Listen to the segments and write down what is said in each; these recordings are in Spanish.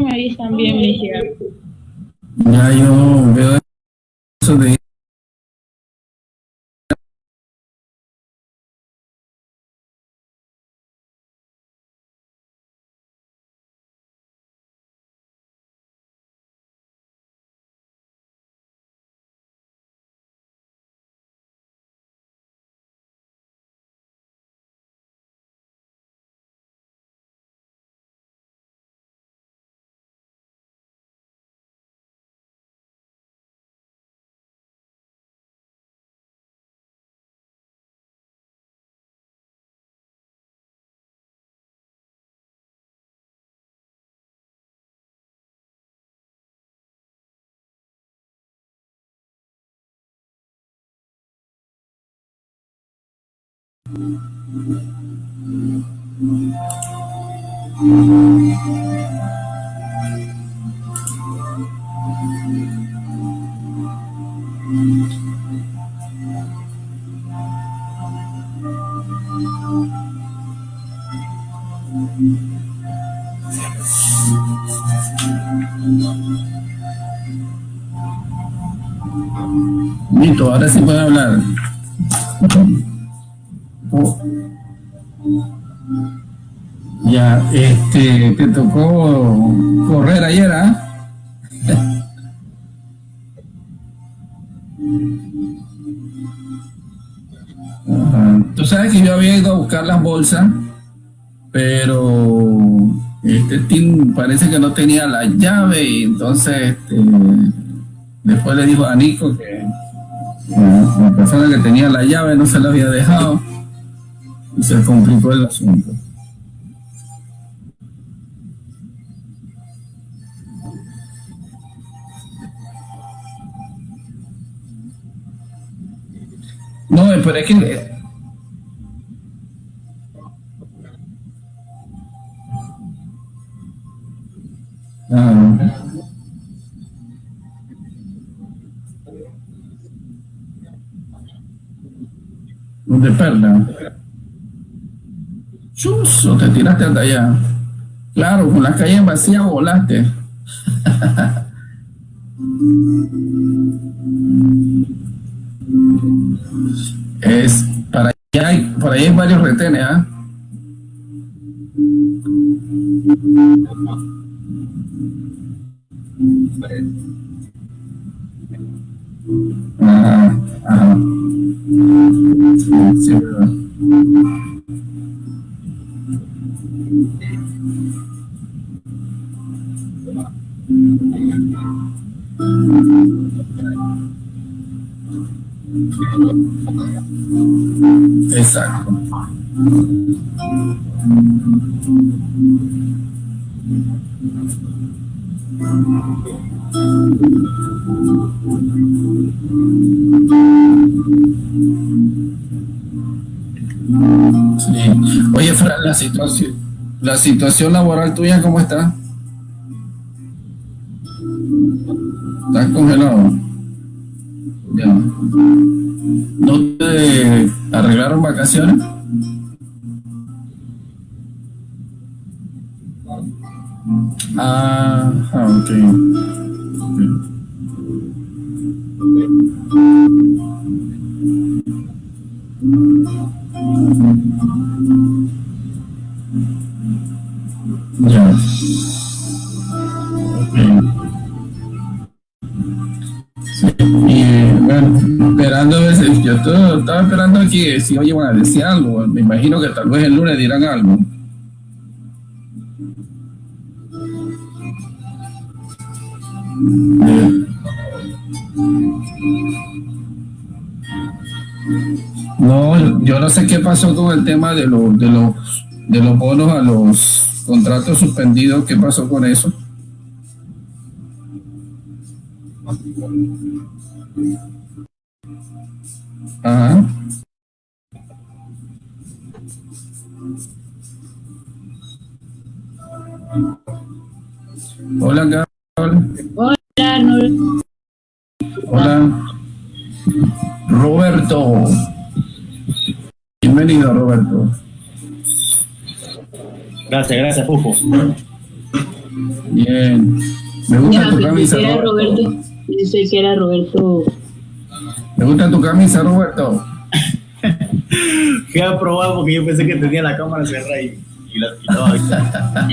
me avisan bien, Michelle. Ya yo veo eso de... Listo, ahora sí puedo hablar. Oh, ya, te tocó correr ayer, ¿ah? Ajá. Tú sabes que yo había ido a buscar las bolsas, pero este Tim parece que no tenía la llave y entonces después le dijo a Nico que la persona que tenía la llave no se la había dejado y se complicó el asunto. No, pero es que... ah, de perla. Chuzo, te tiraste hasta allá. Claro, con las calles vacías volaste. Es, por ahí hay varios retenes, ¿ah? Ajá, ajá. Sí, verdad. Exacto. Sí. Oye, Fran, la situación laboral tuya, ¿cómo está? ¿Estás congelado? Ya. ¿No te arreglaron vacaciones? Ah, ok. Ok. Ya. Ok. Y bueno, esperando a ver si estaba esperando aquí si hoy iban a decir algo. Me imagino que tal vez el lunes dirán algo. No, yo no sé qué pasó con el tema de los bonos a los contratos suspendidos. ¿Qué pasó con eso? Ajá. Hola, Carol. Hola, Arnold. Hola, Roberto. Bienvenido, Roberto. Gracias, Fufo. Bien. Me gusta tu camisa, Roberto. Pensé que era Roberto. Me gusta tu camisa, Roberto. Qué aprobado porque yo pensé que tenía la cámara cerrada y la quitaba ahorita.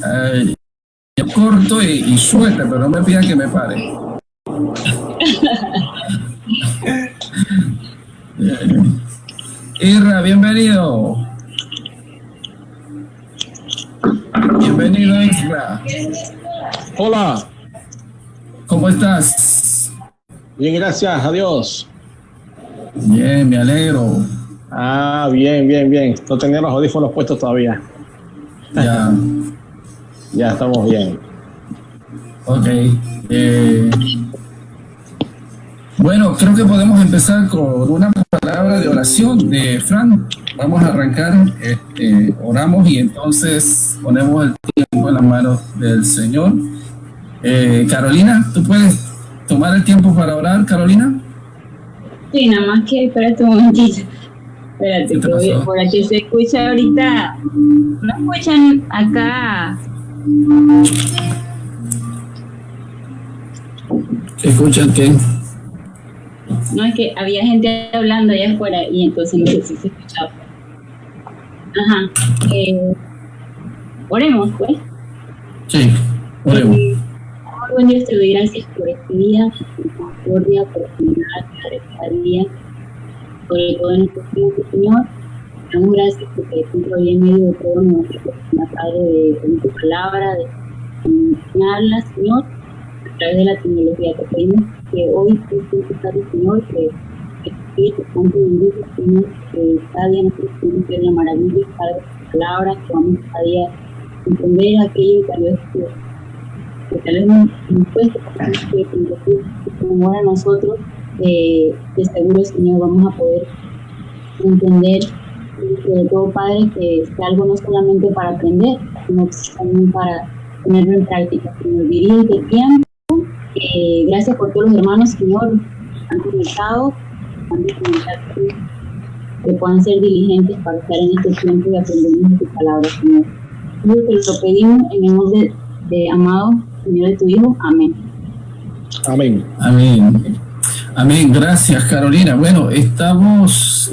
Ay, yo corto y suelta, pero no me pidan que me pare. Irra, bienvenido. Bienvenido, Isra. Hola. ¿Cómo estás? Bien, gracias, adiós. Bien, me alegro. Ah, bien. No tenía los audífonos puestos todavía. Ya. Ya estamos bien. Ok. Bueno, creo que podemos empezar con una palabra de oración de Fran. Vamos a arrancar, oramos y entonces ponemos el tiempo en las manos del Señor. Carolina, ¿tú puedes tomar el tiempo para orar, Carolina? Sí, nada más que espérate un momentito. Espérate, que voy, por aquí se escucha ahorita. ¿No escuchan acá? ¿Escuchan qué? No, es que había gente hablando allá afuera y entonces no sé si se escuchaba. Ajá. Oremos, pues. Sí, oremos. Buen Dios, te doy gracias por este día, por tu misericordia, por tu bondad, de cada día, sobre todo en estos tiempos, Señor. Te damos gracias porque tú por en medio de todo nuestro Padre, de tu palabra, de enseñarla, Señor, a través de la tecnología. Te pedimos que hoy tú estés, Señor, que el Espíritu Santo bendice, Señor, que cada día nosotros podemos ver la maravilla de tu palabra, que vamos cada día a entender aquello que tal vez nos cuesta, que como ahora nosotros, de seguro, Señor, vamos a poder entender, sobre todo, Padre, que sea algo no solamente para aprender, sino también para ponerlo en práctica. Señor, dirige el tiempo. Gracias por todos los hermanos, Señor, que han comenzado, que puedan ser diligentes para estar en este tiempo y aprender de tu palabra, Señor. Señor, te lo pedimos en el nombre de amado Señor de tu Hijo. Amén. Amén. Amén. Amén. Gracias, Carolina. Bueno, estamos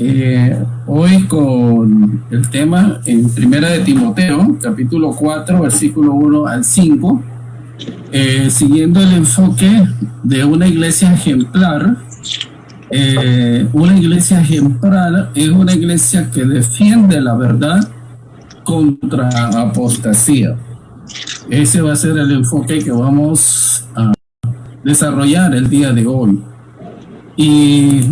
hoy con el tema en Primera de Timoteo, capítulo 4, versículo 1 al 5, siguiendo el enfoque de una iglesia ejemplar. Una iglesia ejemplar es una iglesia que defiende la verdad contra apostasía. Ese va a ser el enfoque que vamos a desarrollar el día de hoy. Y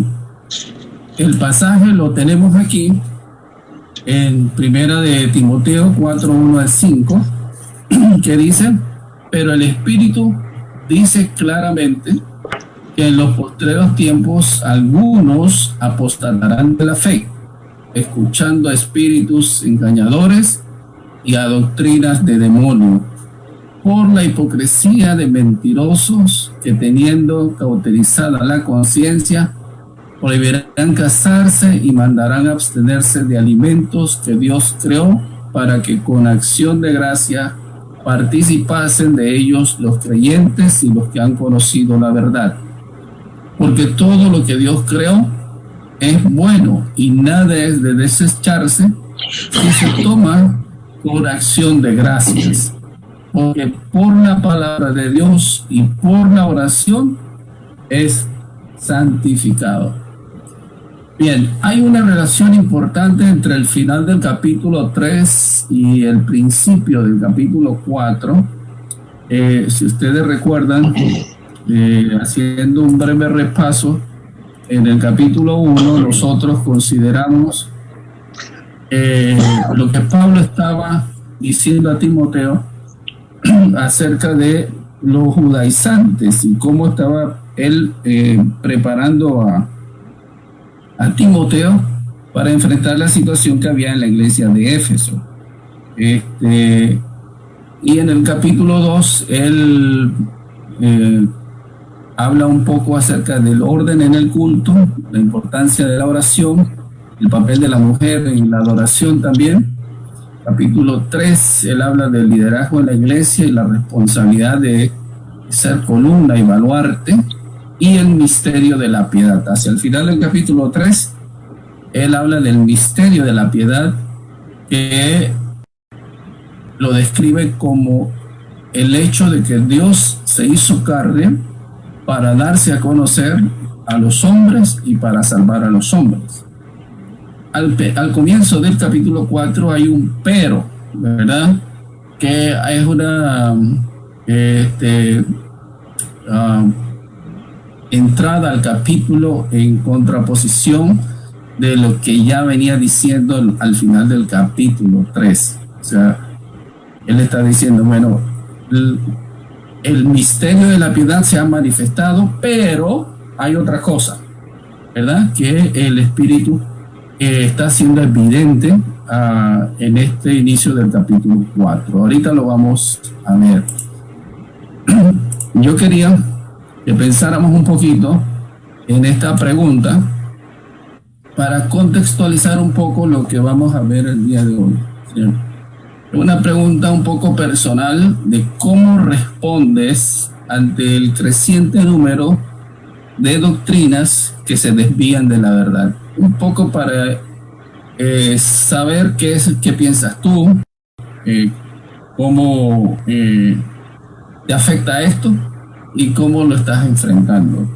el pasaje lo tenemos aquí en Primera de Timoteo 4, 1 al 5, que dice: pero el Espíritu dice claramente que en los postreros tiempos algunos apostatarán de la fe, escuchando a espíritus engañadores y a doctrinas de demonios, por la hipocresía de mentirosos que, teniendo cauterizada la conciencia, prohibirán casarse y mandarán abstenerse de alimentos que Dios creó, para que con acción de gracia participasen de ellos los creyentes y los que han conocido la verdad. Porque todo lo que Dios creó es bueno y nada es de desecharse si se toma con acción de gracias, porque por la palabra de Dios y por la oración es santificado. Bien, hay una relación importante entre el final del capítulo 3 y el principio del capítulo 4. Si ustedes recuerdan, haciendo un breve repaso, en el capítulo 1 nosotros consideramos lo que Pablo estaba diciendo a Timoteo acerca de los judaizantes y cómo estaba él preparando a Timoteo para enfrentar la situación que había en la iglesia de Éfeso. Y en el capítulo 2 él habla un poco acerca del orden en el culto, la importancia de la oración, el papel de la mujer en la adoración también, capítulo 3, él habla del liderazgo en la iglesia y la responsabilidad de ser columna y baluarte, y el misterio de la piedad. Hacia el final del capítulo 3, él habla del misterio de la piedad, que lo describe como el hecho de que Dios se hizo carne para darse a conocer a los hombres y para salvar a los hombres. Al comienzo del capítulo 4 hay un pero, ¿verdad? Que es una entrada al capítulo en contraposición de lo que ya venía diciendo al final del capítulo 3. O sea, él está diciendo, bueno, el misterio de la piedad se ha manifestado, pero hay otra cosa, ¿verdad? Que el Espíritu está siendo evidente en este inicio del capítulo 4. Ahorita lo vamos a ver. Yo quería que pensáramos un poquito en esta pregunta para contextualizar un poco lo que vamos a ver el día de hoy, ¿sí? Una pregunta un poco personal de cómo respondes ante el creciente número de doctrinas que se desvían de la verdad. Un poco para saber qué piensas tú, cómo te afecta esto y cómo lo estás enfrentando.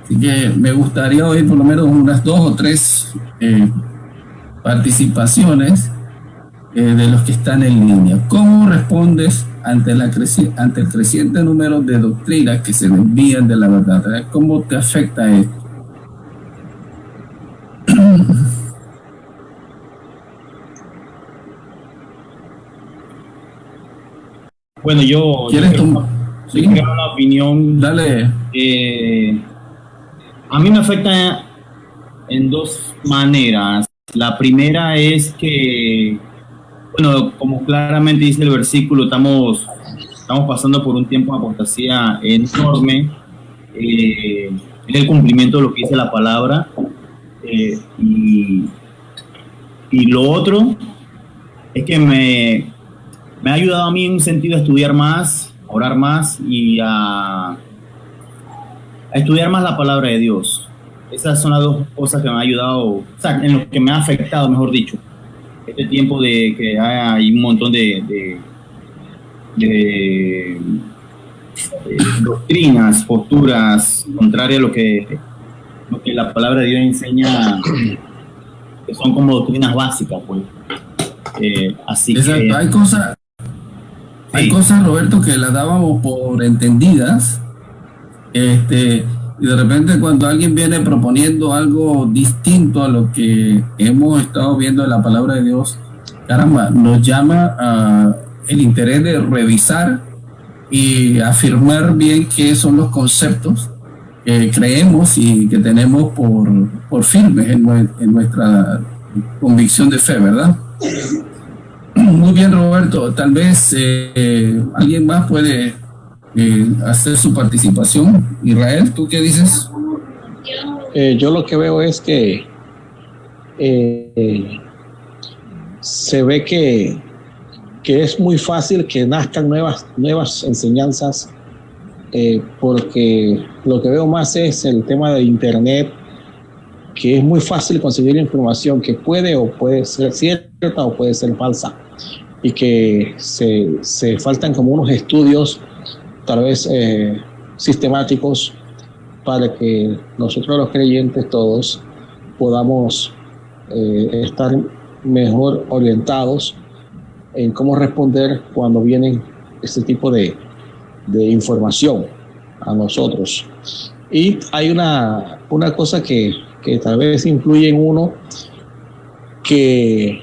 Así que me gustaría oír por lo menos unas 2 o 3 participaciones de los que están en línea. ¿Cómo respondes ante el creciente número de doctrinas que se desvían de la verdad? ¿Cómo te afecta esto? Bueno, yo ¿Quieres tomar? ¿Sí? tengo una opinión. Dale. A mí me afecta en 2 maneras. La primera es que, bueno, como claramente dice el versículo, estamos pasando por un tiempo de apostasía enorme. Es el cumplimiento de lo que dice la palabra. Y lo otro es que me ha ayudado a mí en un sentido a estudiar más, a orar más y a estudiar más la palabra de Dios. Esas son las 2 cosas que me han ayudado, o sea, en lo que me ha afectado, mejor dicho, este tiempo de que hay un montón de doctrinas, posturas contrarias a lo que la palabra de Dios enseña, que son como doctrinas básicas, pues. Así exacto. que hay cosas, Roberto, que las dábamos por entendidas, y de repente cuando alguien viene proponiendo algo distinto a lo que hemos estado viendo en la palabra de Dios, caramba, nos llama el interés de revisar y afirmar bien qué son los conceptos que creemos y que tenemos por firmes en nuestra convicción de fe, ¿verdad? Muy bien, Roberto. Tal vez alguien más puede hacer su participación. Israel, ¿tú qué dices? Yo lo que veo es que se ve que es muy fácil que nazcan nuevas enseñanzas, porque lo que veo más es el tema de internet, que es muy fácil conseguir información que puede ser cierta o puede ser falsa, y que se faltan como unos estudios tal vez sistemáticos para que nosotros los creyentes todos podamos estar mejor orientados en cómo responder cuando vienen este tipo de información a nosotros. Y hay una cosa que tal vez influye en uno, que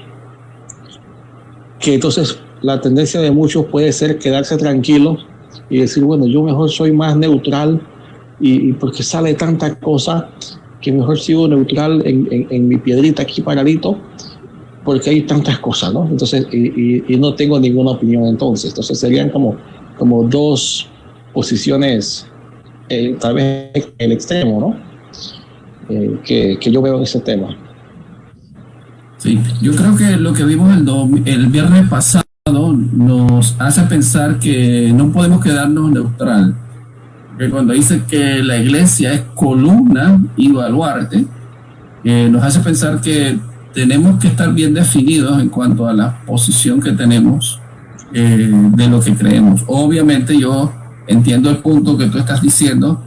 entonces la tendencia de muchos puede ser quedarse tranquilos y decir, bueno, yo mejor soy más neutral, y porque sale tanta cosa que mejor sigo neutral en mi piedrita aquí paradito, porque hay tantas cosas, ¿no? Entonces, y no tengo ninguna opinión entonces. Entonces serían como 2 posiciones, tal vez el extremo, ¿no? Que yo veo en ese tema. Sí, yo creo que lo que vimos el viernes pasado nos hace pensar que no podemos quedarnos neutral. Que cuando dice que la iglesia es columna y baluarte, nos hace pensar que tenemos que estar bien definidos en cuanto a la posición que tenemos de lo que creemos. Obviamente yo entiendo el punto que tú estás diciendo,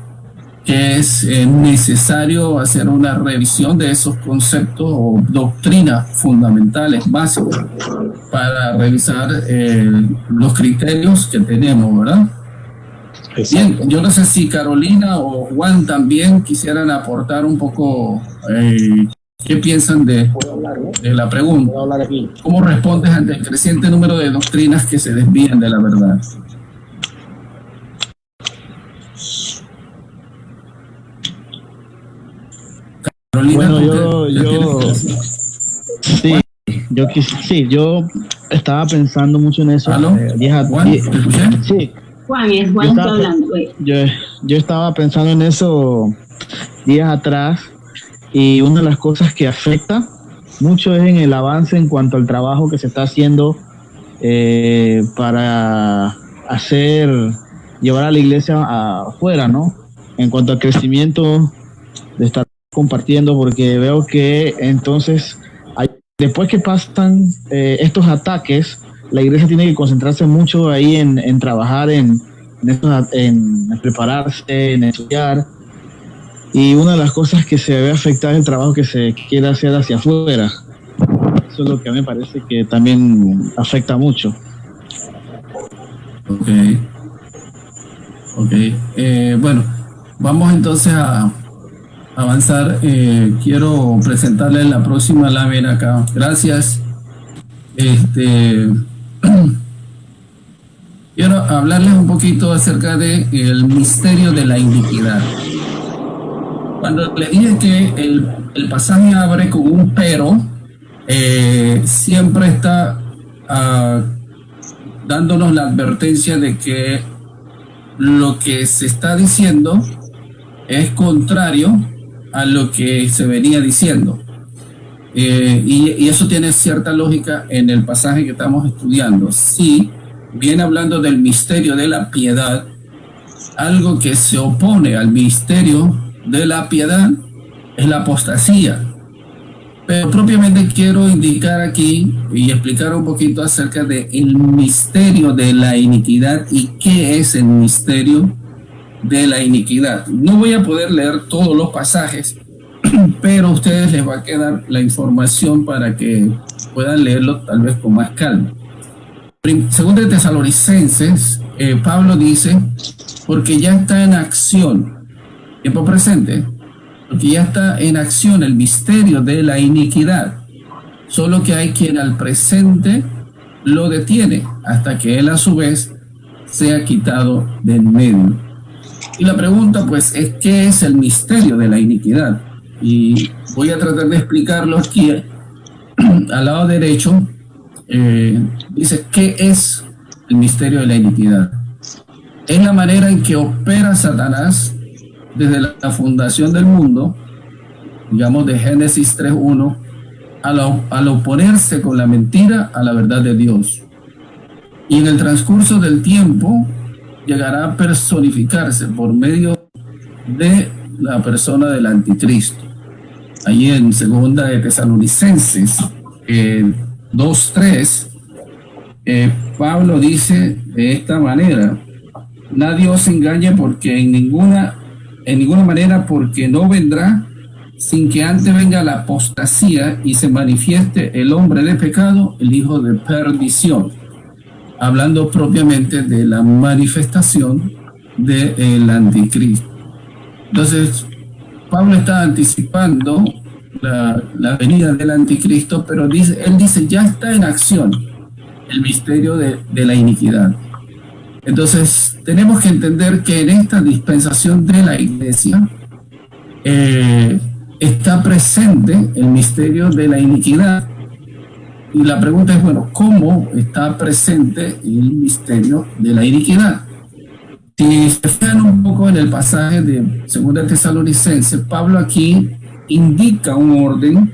que es necesario hacer una revisión de esos conceptos o doctrinas fundamentales, básicas, para revisar los criterios que tenemos, ¿verdad? Bien, yo no sé si Carolina o Juan también quisieran aportar un poco qué piensan de la pregunta. ¿Cómo respondes ante el creciente número de doctrinas que se desvían de la verdad? Carolina, bueno, yo estaba pensando mucho en eso. ¿Aló? Juan, ¿te escuché? Sí. Juan está hablando. Yo estaba pensando en eso días atrás, y una de las cosas que afecta mucho es en el avance en cuanto al trabajo que se está haciendo para llevar a la iglesia afuera, ¿no? En cuanto al crecimiento de estar compartiendo, porque veo que entonces después que pasan estos ataques, la iglesia tiene que concentrarse mucho ahí en trabajar en prepararse, en estudiar, y una de las cosas que se ve afectada es el trabajo que se quiere hacer hacia afuera. Eso es lo que a mí me parece que también afecta mucho. Bueno, vamos entonces a avanzar. Quiero presentarles la próxima lámina acá. Gracias. Quiero hablarles un poquito acerca del misterio de la iniquidad. Cuando les dije que el pasaje abre con un pero, siempre está dándonos la advertencia de que lo que se está diciendo es contrario a lo que se venía diciendo. Y eso tiene cierta lógica en el pasaje que estamos estudiando. Sí, viene hablando del misterio de la piedad, algo que se opone al misterio de la piedad es la apostasía. Pero propiamente quiero indicar aquí y explicar un poquito acerca del misterio de la iniquidad y qué es el misterio de la iniquidad. No voy a poder leer todos los pasajes, pero a ustedes les va a quedar la información para que puedan leerlo tal vez con más calma. Según de Tesalonicenses, Pablo dice, porque ya está en acción, tiempo presente, porque ya está en acción el misterio de la iniquidad, solo que hay quien al presente lo detiene hasta que él a su vez sea quitado del medio. Y la pregunta pues es, ¿qué es el misterio de la iniquidad? Y voy a tratar de explicarlo aquí. Al lado derecho dice, ¿qué es el misterio de la iniquidad? Es la manera en que opera Satanás desde la fundación del mundo, digamos de Génesis 3:1, al oponerse con la mentira a la verdad de Dios. Y en el transcurso del tiempo llegará a personificarse por medio de la persona del anticristo. Allí en segunda de Tesalonicenses 2:3, Pablo dice de esta manera: nadie os engañe, porque en ninguna manera, porque no vendrá sin que antes venga la apostasía y se manifieste el hombre de pecado, el hijo de perdición, hablando propiamente de la manifestación del anticristo. Entonces Pablo está anticipando la venida del anticristo, pero él dice ya está en acción el misterio de la iniquidad. Entonces tenemos que entender que en esta dispensación de la iglesia está presente el misterio de la iniquidad. Y la pregunta es, bueno, ¿cómo está presente el misterio de la iniquidad? Si se fijan un poco en el pasaje de 2 Tesalonicenses, Pablo aquí indica un orden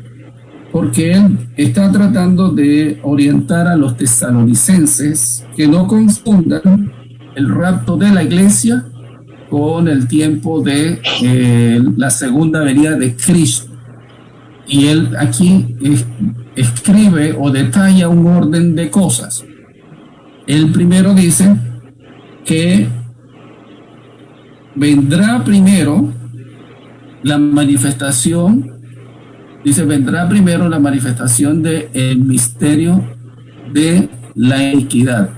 porque él está tratando de orientar a los tesalonicenses que no confundan el rapto de la iglesia con el tiempo de la segunda venida de Cristo. Y él aquí escribe o detalla un orden de cosas. El primero dice que vendrá primero la manifestación, vendrá primero la manifestación del misterio de la iniquidad.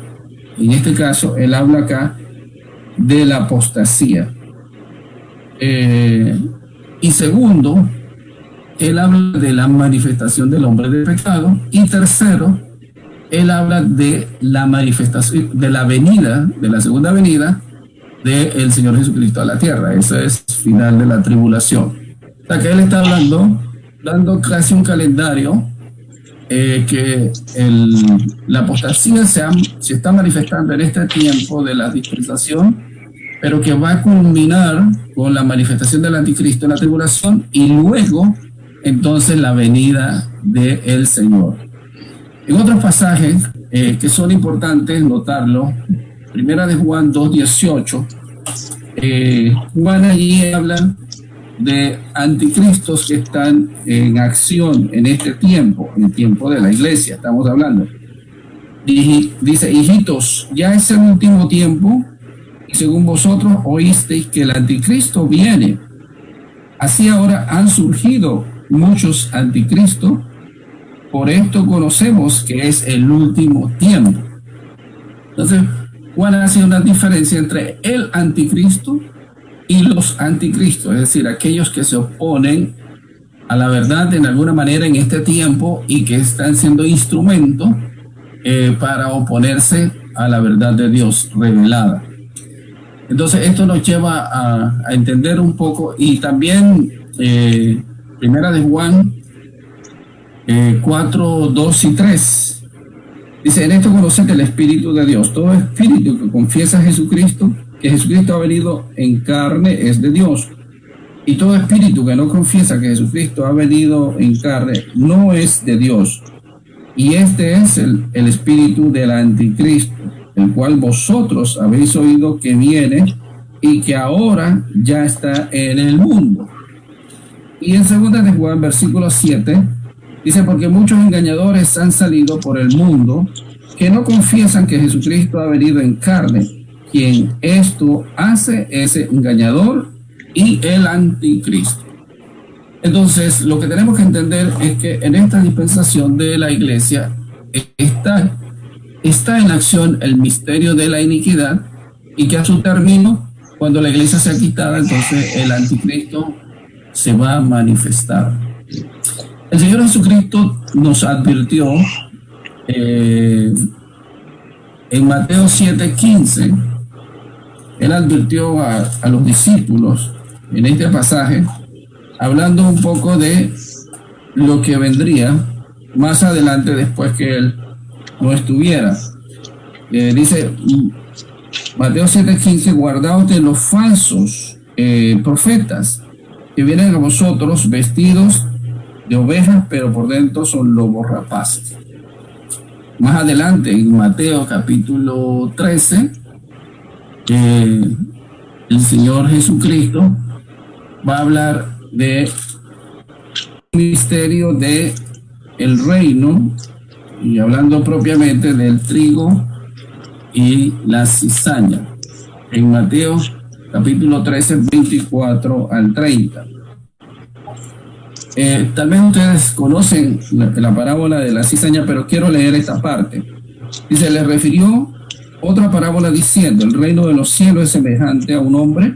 En este caso, él habla acá de la apostasía. Y segundo, él habla de la manifestación del hombre de pecado. Y tercero, él habla de la manifestación, de la venida, de la segunda venida del Señor Jesucristo a la tierra. Eso es final de la tribulación. O sea que él está hablando, dando casi un calendario que la apostasía se está manifestando en este tiempo de la dispensación, pero que va a culminar con la manifestación del anticristo en la tribulación y luego entonces la venida del Señor. En otros pasajes que son importantes notarlo, primera de Juan 2:18, Juan allí habla de anticristos que están en acción en este tiempo, en el tiempo de la iglesia, estamos hablando. Y dice, hijitos, ya es el último tiempo, y según vosotros oísteis que el anticristo viene. Así ahora han surgido muchos anticristos, por esto conocemos que es el último tiempo. Entonces, Juan hace una diferencia entre el anticristo y los anticristos, es decir, aquellos que se oponen a la verdad en alguna manera en este tiempo y que están siendo instrumentos para oponerse a la verdad de Dios revelada. Entonces esto nos lleva a entender un poco, y también primera de Juan 4, 2 y 3 dice, en esto conoced el Espíritu de Dios. Todo espíritu que confiesa a Jesucristo, que Jesucristo ha venido en carne, es de Dios. Y todo espíritu que no confiesa que Jesucristo ha venido en carne, no es de Dios. Y este es el espíritu del anticristo, el cual vosotros habéis oído que viene y que ahora ya está en el mundo. Y en 2 de Juan, versículo 7, dice, porque muchos engañadores han salido por el mundo que no confiesan que Jesucristo ha venido en carne. Quien esto hace es engañador y el anticristo. Entonces, lo que tenemos que entender es que en esta dispensación de la iglesia está en acción el misterio de la iniquidad, y que a su término, cuando la iglesia sea quitada, entonces el anticristo se va a manifestar. El Señor Jesucristo nos advirtió en Mateo 7:15. Él advirtió a los discípulos en este pasaje, hablando un poco de lo que vendría más adelante después que él no estuviera. Dice Mateo 7:15, guardaos de los falsos profetas que vienen a vosotros vestidos de ovejas, pero por dentro son lobos rapaces. Más adelante, en Mateo capítulo 13, el Señor Jesucristo va a hablar de misterio de el reino, y hablando propiamente del trigo y la cizaña, en Mateo capítulo 13, 24 al 30. Tal vez ustedes conocen la parábola de la cizaña, pero quiero leer esta parte. Dice, le refirió otra parábola diciendo, el reino de los cielos es semejante a un hombre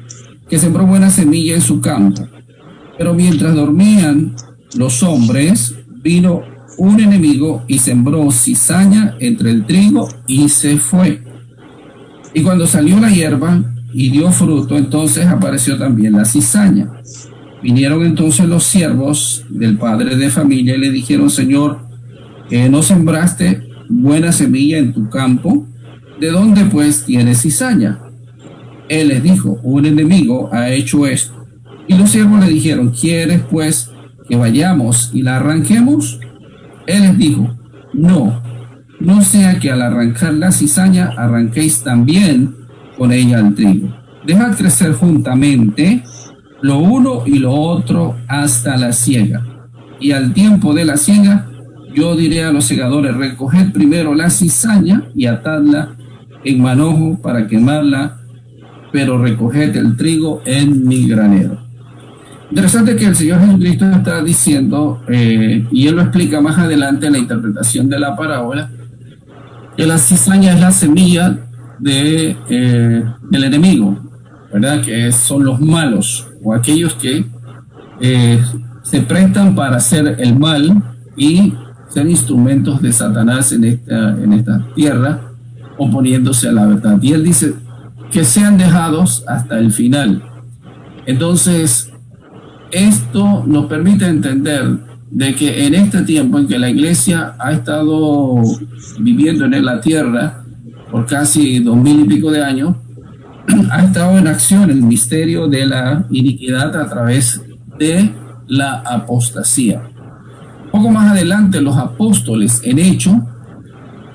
que sembró buena semilla en su campo. Pero mientras dormían los hombres, vino un enemigo y sembró cizaña entre el trigo y se fue. Y cuando salió la hierba y dio fruto, entonces apareció también la cizaña. Vinieron entonces los siervos del padre de familia y le dijeron, Señor, ¿no sembraste buena semilla en tu campo? ¿De dónde pues tienes cizaña? Él les dijo, un enemigo ha hecho esto. Y los siervos le dijeron, ¿quieres pues que vayamos y la arranquemos? Él les dijo: no sea que al arrancar la cizaña arranquéis también con ella el trigo. Dejad crecer juntamente lo uno y lo otro hasta la siega. Y al tiempo de la siega, yo diré a los segadores: recoged primero la cizaña y atadla en manojo para quemarla, pero recoged el trigo en mi granero. Interesante que el Señor Jesucristo está diciendo, y Él lo explica más adelante en la interpretación de la parábola, que la cizaña es la semilla del enemigo, ¿verdad? Que son los malos, o aquellos que se prestan para hacer el mal y ser instrumentos de Satanás en esta tierra, oponiéndose a la verdad. Y Él dice que sean dejados hasta el final. Entonces, esto nos permite entender de que en este tiempo en que la iglesia ha estado viviendo en la tierra por casi 2000 y pico de años, ha estado en acción el misterio de la iniquidad a través de la apostasía. Poco más adelante, los apóstoles en Hechos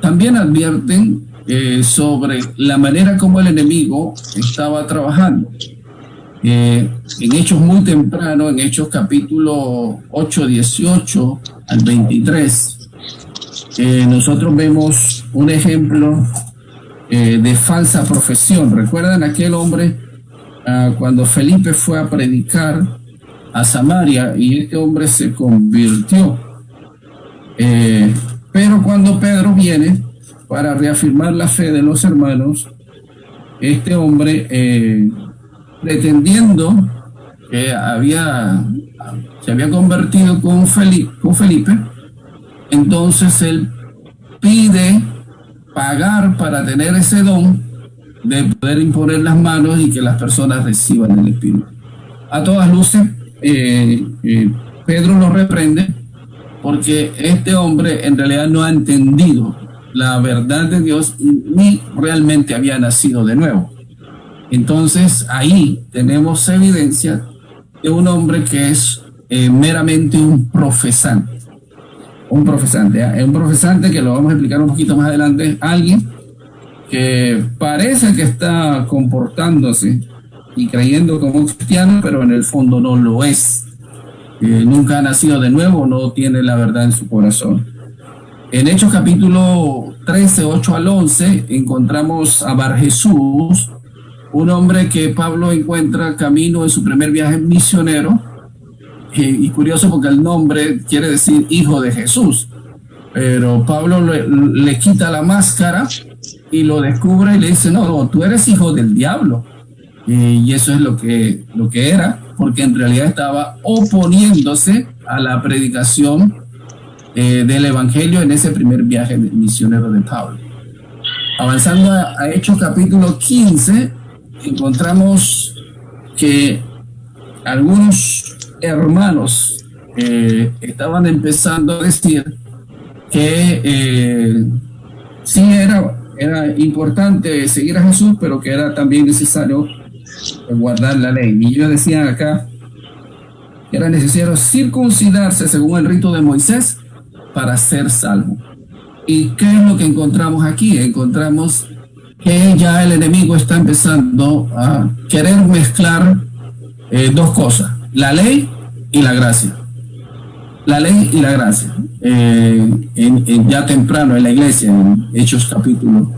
también advierten sobre la manera como el enemigo estaba trabajando. En Hechos muy temprano, en Hechos capítulo 8, 18 al 23, nosotros vemos un ejemplo de falsa profesión. ¿Recuerdan aquel hombre cuando Felipe fue a predicar a Samaria y este hombre se convirtió? Pero cuando Pedro viene para reafirmar la fe de los hermanos, este hombre, pretendiendo que se había convertido con Felipe, entonces él pide pagar para tener ese don de poder imponer las manos y que las personas reciban el Espíritu. A todas luces, Pedro lo reprende porque este hombre en realidad no ha entendido la verdad de Dios ni realmente había nacido de nuevo. Entonces ahí tenemos evidencia de un hombre que es meramente un profesante. Un profesante que lo vamos a explicar un poquito más adelante. Alguien que parece que está comportándose y creyendo como cristiano, pero en el fondo no lo es. Nunca ha nacido de nuevo, no tiene la verdad en su corazón. En Hechos capítulo 13, 8 al 11, encontramos a Bar Jesús, un hombre que Pablo encuentra camino en su primer viaje misionero, y curioso porque el nombre quiere decir hijo de Jesús, pero Pablo le quita la máscara y lo descubre y le dice: no, tú eres hijo del diablo. Y eso es lo que era, porque en realidad estaba oponiéndose a la predicación del evangelio en ese primer viaje misionero de Pablo. Avanzando a Hechos capítulo 15, encontramos que algunos hermanos estaban empezando a decir que sí era importante seguir a Jesús, pero que era también necesario guardar la ley. Y ellos decían acá que era necesario circuncidarse según el rito de Moisés para ser salvo. ¿Y qué es lo que encontramos aquí? Encontramos que ya el enemigo está empezando a querer mezclar dos cosas: la ley y la gracia. La ley y la gracia. Ya temprano en la iglesia, en Hechos capítulo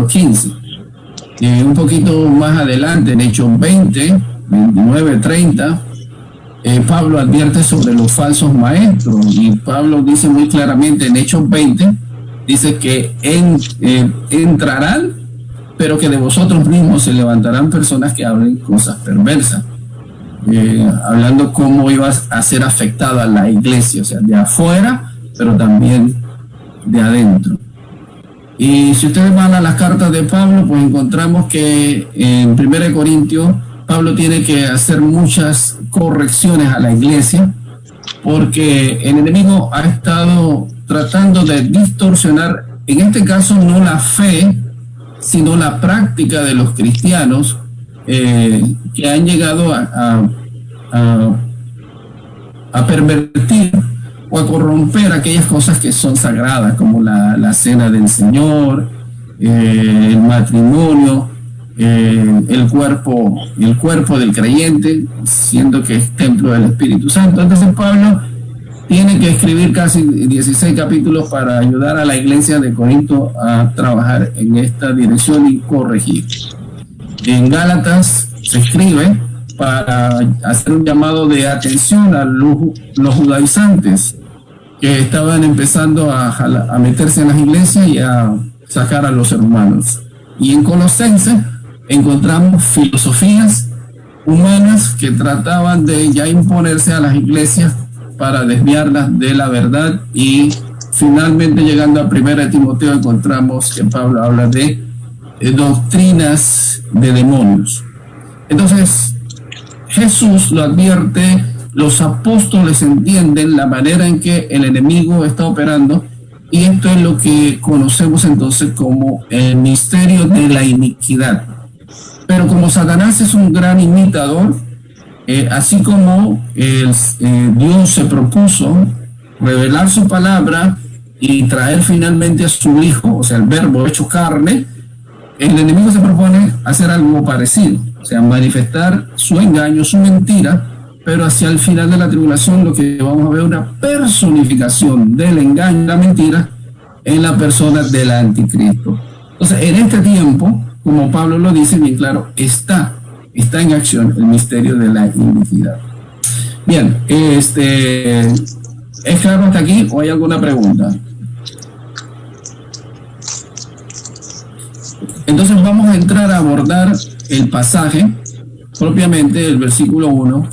15. Un poquito más adelante, en Hechos 20, 29, 30, Pablo advierte sobre los falsos maestros, y Pablo dice muy claramente en Hechos 20, dice que entrarán, pero que de vosotros mismos se levantarán personas que hablen cosas perversas. Hablando cómo iba a ser afectada la iglesia, o sea, de afuera, pero también de adentro. Y si ustedes van a las cartas de Pablo, pues encontramos que en 1 Corintios Pablo tiene que hacer muchas correcciones a la iglesia, porque el enemigo ha estado tratando de distorsionar, en este caso no la fe, sino la práctica de los cristianos, que han llegado a pervertir o a corromper aquellas cosas que son sagradas, como la cena del Señor, el matrimonio, el cuerpo del creyente, siendo que es templo del Espíritu Santo. Entonces Pablo tiene que escribir casi 16 capítulos para ayudar a la iglesia de Corinto a trabajar en esta dirección y corregir. En Gálatas se escribe para hacer un llamado de atención a los judaizantes que estaban empezando a meterse en las iglesias y a sacar a los hermanos. Y en Colosenses encontramos filosofías humanas que trataban de ya imponerse a las iglesias para desviarlas de la verdad, y finalmente llegando a 1 Timoteo encontramos que Pablo habla de doctrinas de demonios. Entonces Jesús lo advierte, los apóstoles entienden la manera en que el enemigo está operando, y esto es lo que conocemos entonces como el misterio de la iniquidad. Pero como Satanás es un gran imitador, así como Dios se propuso revelar su palabra y traer finalmente a su Hijo, o sea, el Verbo hecho carne, el enemigo se propone hacer algo parecido, o sea, manifestar su engaño, su mentira, pero hacia el final de la tribulación lo que vamos a ver es una personificación del engaño y la mentira en la persona del anticristo. Entonces, en este tiempo, como Pablo lo dice bien claro, está en acción el misterio de la iniquidad. Bien, ¿es claro hasta aquí o hay alguna pregunta? Entonces vamos a entrar a abordar el pasaje, propiamente el versículo 1,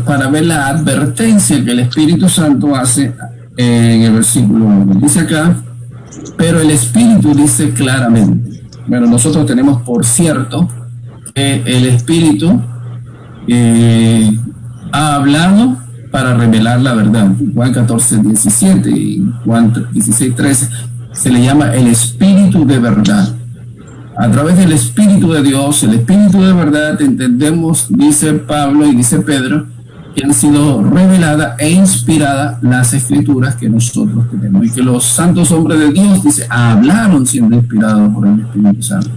para ver la advertencia que el Espíritu Santo hace en el versículo 1. Dice acá, pero el Espíritu dice claramente. Bueno, nosotros tenemos por cierto que el Espíritu ha hablado para revelar la verdad. Juan 14:17 y Juan 16:13 se le llama el Espíritu de verdad. A través del Espíritu de Dios, el Espíritu de verdad, entendemos, dice Pablo y dice Pedro, que han sido reveladas e inspiradas las escrituras que nosotros tenemos, y que los santos hombres de Dios, dice, hablaron siendo inspirados por el Espíritu Santo.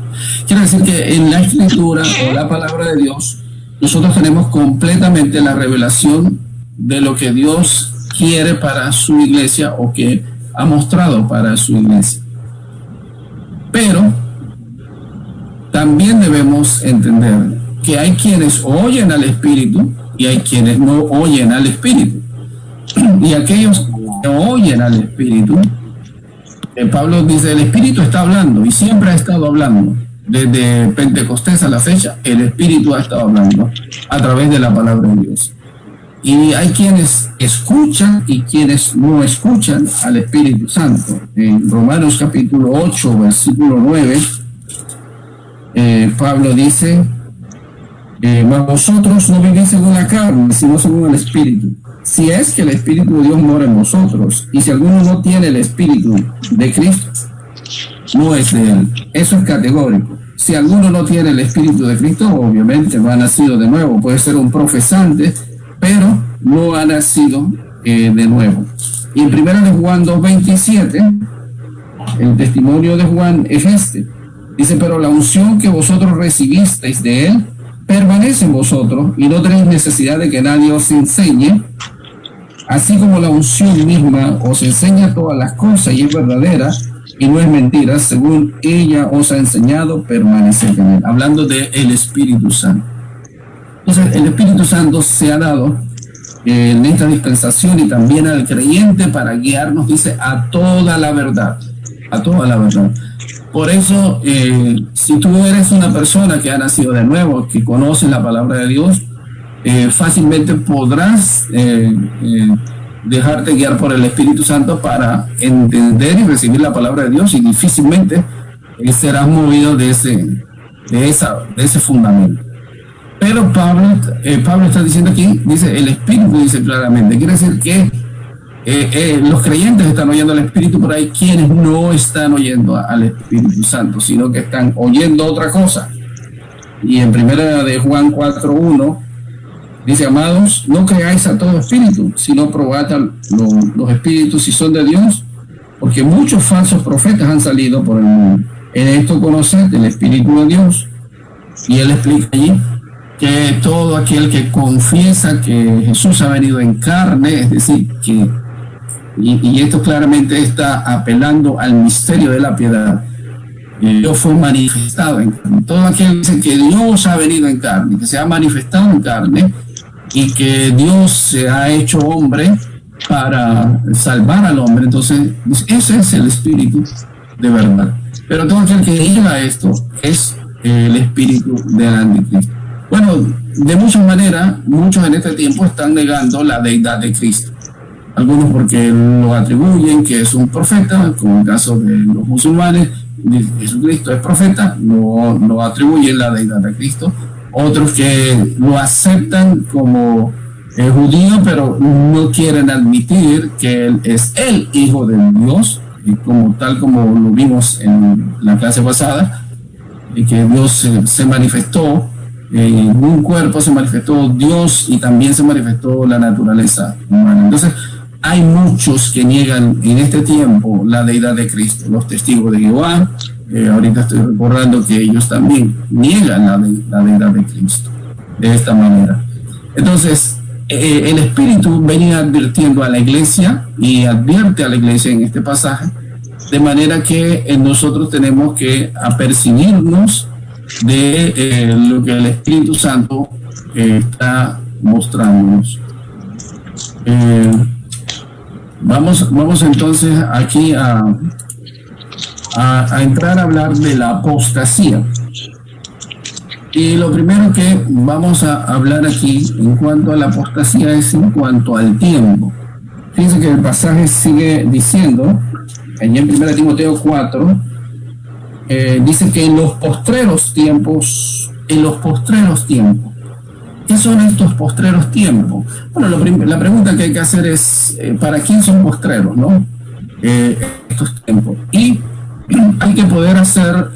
Quiere decir que en la escritura o la palabra de Dios, nosotros tenemos completamente la revelación de lo que Dios quiere para su iglesia o que ha mostrado para su iglesia. Pero también debemos entender que hay quienes oyen al Espíritu y hay quienes no oyen al Espíritu. Y aquellos que oyen al Espíritu, Pablo dice, el Espíritu está hablando y siempre ha estado hablando. Desde Pentecostés a la fecha, el Espíritu ha estado hablando a través de la palabra de Dios. Y hay quienes escuchan y quienes no escuchan al Espíritu Santo. En Romanos capítulo 8, versículo 9, Pablo dice, mas vosotros no vivís según la carne, sino según el Espíritu. Si es que el Espíritu de Dios mora en vosotros, y si alguno no tiene el Espíritu de Cristo, no es de él. Eso es categórico. Si alguno no tiene el Espíritu de Cristo, obviamente no ha nacido de nuevo. Puede ser un profesante, pero no ha nacido de nuevo. Y en 1 de Juan 2:27, el testimonio de Juan es este. Dice, pero la unción que vosotros recibisteis de él permanece en vosotros, y no tenéis necesidad de que nadie os enseñe, así como la unción misma os enseña todas las cosas y es verdadera y no es mentira, según ella os ha enseñado, permaneced en él. Hablando del Espíritu Santo. Entonces, el Espíritu Santo se ha dado en esta dispensación y también al creyente para guiarnos, dice, a toda la verdad. A toda la verdad. Por eso, si tú eres una persona que ha nacido de nuevo, que conoce la palabra de Dios, fácilmente podrás dejarte guiar por el Espíritu Santo para entender y recibir la palabra de Dios, y difícilmente serás movido de ese fundamento. Pero Pablo está diciendo aquí, dice, el Espíritu dice claramente, quiere decir que los creyentes están oyendo al Espíritu, por ahí quienes no están oyendo al Espíritu Santo, sino que están oyendo otra cosa. Y en 1 de Juan 4:1 Dice, amados, no creáis a todo espíritu, sino probad los espíritus si son de Dios, porque muchos falsos profetas han salido por el mundo. En esto conoced el Espíritu de Dios. Y él explica allí que todo aquel que confiesa que Jesús ha venido en carne, es decir, que, y esto claramente está apelando al misterio de la piedad, Dios fue manifestado en carne. Todo aquel que dice que Dios ha venido en carne, que se ha manifestado en carne, y que Dios se ha hecho hombre para salvar al hombre, entonces ese es el espíritu de verdad. Pero todo aquel que niega esto es el espíritu del anticristo. Bueno, de muchas maneras, muchos en este tiempo están negando la deidad de Cristo. Algunos porque lo atribuyen que es un profeta, como el caso de los musulmanes, Jesucristo es profeta, no atribuyen la deidad de Cristo. Otros que lo aceptan como judío, pero no quieren admitir que él es el Hijo de Dios, y tal como lo vimos en la clase pasada, y que Dios se manifestó en un cuerpo, se manifestó Dios y también se manifestó la naturaleza humana. Entonces, hay muchos que niegan en este tiempo la deidad de Cristo, los testigos de Jehová. Ahorita estoy recordando que ellos también niegan la deidad de Cristo de esta manera. Entonces, el Espíritu venía advirtiendo a la iglesia y advierte a la iglesia en este pasaje, de manera que nosotros tenemos que apercibirnos de lo que el Espíritu Santo está mostrándonos. Vamos entonces aquí a entrar a hablar de la apostasía. Y lo primero que vamos a hablar aquí en cuanto a la apostasía es en cuanto al tiempo. Fíjense que el pasaje sigue diciendo, en 1 Timoteo 4, dice que en los postreros tiempos, ¿qué son estos postreros tiempos? Bueno, la pregunta que hay que hacer es, ¿para quién son postreros, no? Estos tiempos. Y hay que poder hacer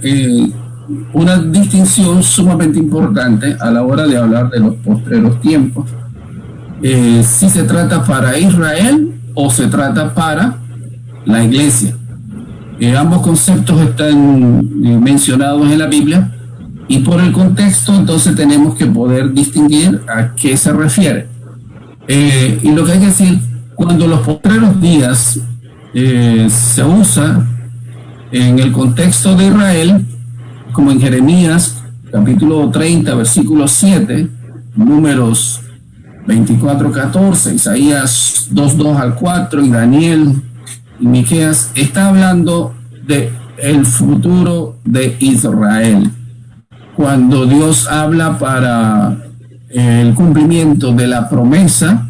una distinción sumamente importante a la hora de hablar de los postreros tiempos. Si se trata para Israel o se trata para la iglesia. Ambos conceptos están mencionados en la Biblia, y por el contexto entonces tenemos que poder distinguir a qué se refiere. Y lo que hay que decir, cuando los postreros días se usa en el contexto de Israel, como en Jeremías capítulo 30 versículo 7, Números 24:14, Isaías 2:2 al 4 y Daniel y Miqueas, está hablando de el futuro de Israel. Cuando Dios habla para el cumplimiento de la promesa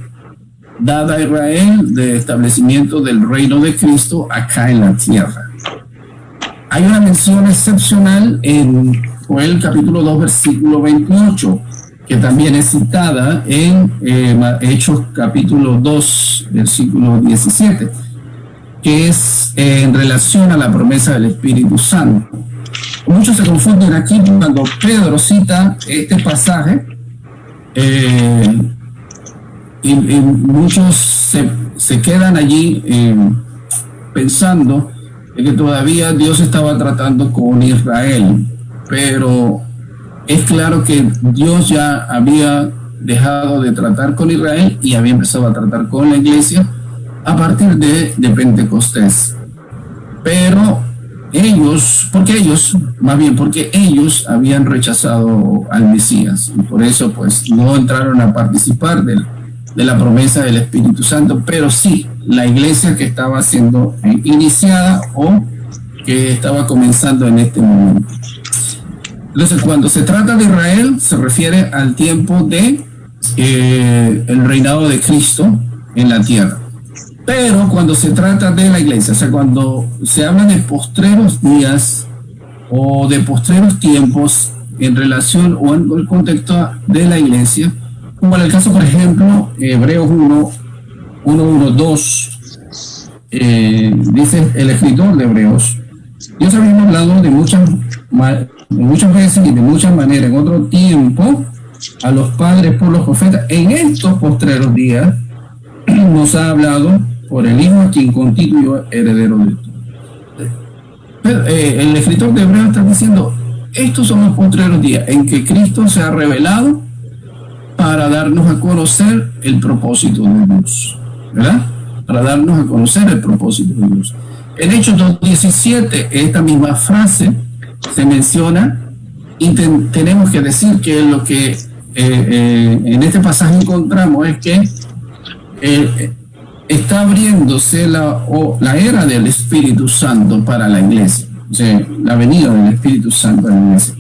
dada a Israel de establecimiento del reino de Cristo acá en la tierra. Hay una mención excepcional en Joel capítulo 2 versículo 28, que también es citada en Hechos capítulo 2 versículo 17, que es en relación a la promesa del Espíritu Santo. Muchos se confunden aquí cuando Pedro cita este pasaje, y muchos se quedan allí pensando que todavía Dios estaba tratando con Israel, pero es claro que Dios ya había dejado de tratar con Israel y había empezado a tratar con la iglesia a partir de Pentecostés. Pero porque ellos habían rechazado al Mesías, y por eso pues no entraron a participar de la promesa del Espíritu Santo, pero sí la iglesia que estaba siendo iniciada o que estaba comenzando en este momento. Entonces, cuando se trata de Israel, se refiere al tiempo de el reinado de Cristo en la tierra. Pero cuando se trata de la iglesia, o sea, cuando se habla de postreros días o de postreros tiempos en relación o en el contexto de la iglesia, como en el caso, por ejemplo, Hebreos 1:2, dice el escritor de Hebreos: Dios había hablado de muchas veces y de muchas maneras en otro tiempo a los padres por los profetas, en estos postreros días nos ha hablado por el Hijo a quien constituyó heredero de todo. Pero, el escritor de Hebreos está diciendo, estos son los postreros días en que Cristo se ha revelado para darnos a conocer el propósito de Dios, ¿verdad? Para darnos a conocer el propósito de Dios. En Hechos 2:17, esta misma frase se menciona y tenemos que decir que lo que en este pasaje encontramos es que está abriéndose la era del Espíritu Santo para la iglesia, o sea, la venida del Espíritu Santo a la iglesia.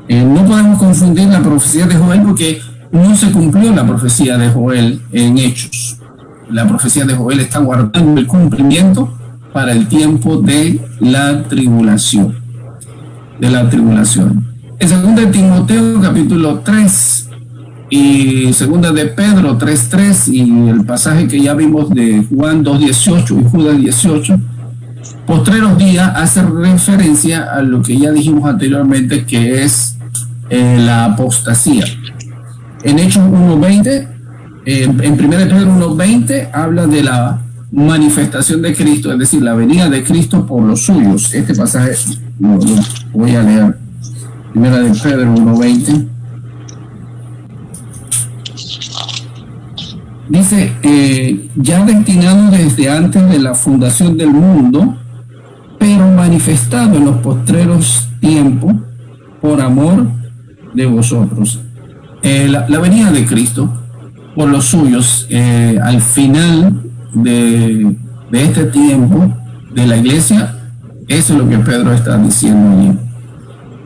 No podemos confundir la profecía de Joel porque no se cumplió la profecía de Joel en Hechos. La profecía de Joel está guardando el cumplimiento para el tiempo de la tribulación. En 2 de Timoteo capítulo 3 y 2 de Pedro 3:3 y el pasaje que ya vimos de Juan 2:18 y Judas 18, postreros días hace referencia a lo que ya dijimos anteriormente, que es la apostasía. En Hechos 1:20, en 1 de Pedro 1:20 habla de la manifestación de Cristo, es decir, la venida de Cristo por los suyos. Este pasaje lo voy a leer. 1 de Pedro 1:20. Dice, ya destinado desde antes de la fundación del mundo, pero manifestado en los postreros tiempos por amor de vosotros. La venida de Cristo por los suyos al final de este tiempo de la iglesia, eso es lo que Pedro está diciendo allí.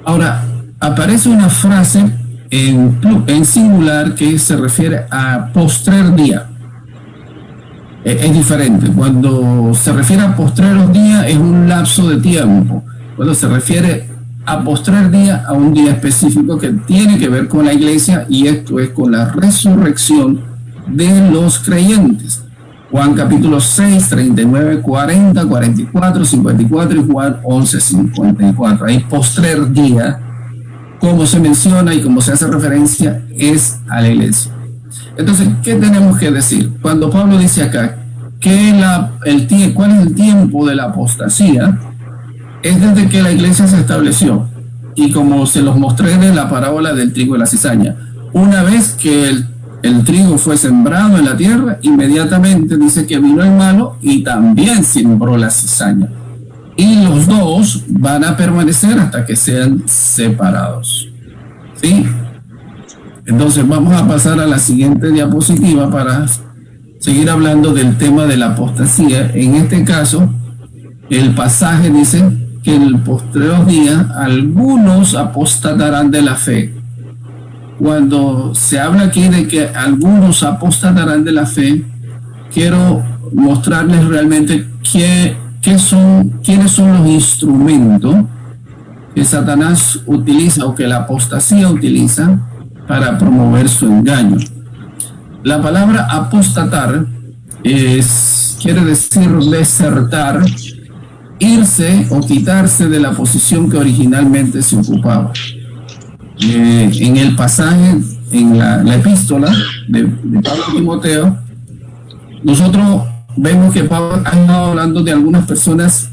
Ahora, aparece una frase en singular que se refiere a postrer día. Es diferente. Cuando se refiere a postreros día es un lapso de tiempo. Cuando se refiere a postrer día a un día específico que tiene que ver con la iglesia, y esto es con la resurrección de los creyentes. Juan capítulo 6, 39, 40, 44, 54 y Juan 11, 54. Ahí postrer día, como se menciona y como se hace referencia, es a la iglesia. Entonces, ¿qué tenemos que decir? Cuando Pablo dice acá que ¿cuál es el tiempo de la apostasía? Es desde que la iglesia se estableció. Y como se los mostré en la parábola del trigo y la cizaña, una vez que el trigo fue sembrado en la tierra, inmediatamente dice que vino el malo y también sembró la cizaña. Y los dos van a permanecer hasta que sean separados. ¿Sí? Entonces vamos a pasar a la siguiente diapositiva para seguir hablando del tema de la apostasía. En este caso, el pasaje dice que en el postreros días algunos apostatarán de la fe. Cuando se habla aquí de que algunos apostatarán de la fe, quiero mostrarles realmente quiénes son los instrumentos que Satanás utiliza o que la apostasía utiliza para promover su engaño. La palabra apostatar quiere decir desertar, irse o quitarse de la posición que originalmente se ocupaba. En el pasaje, en la epístola de Pablo a Timoteo, nosotros vemos que Pablo ha estado hablando de algunas personas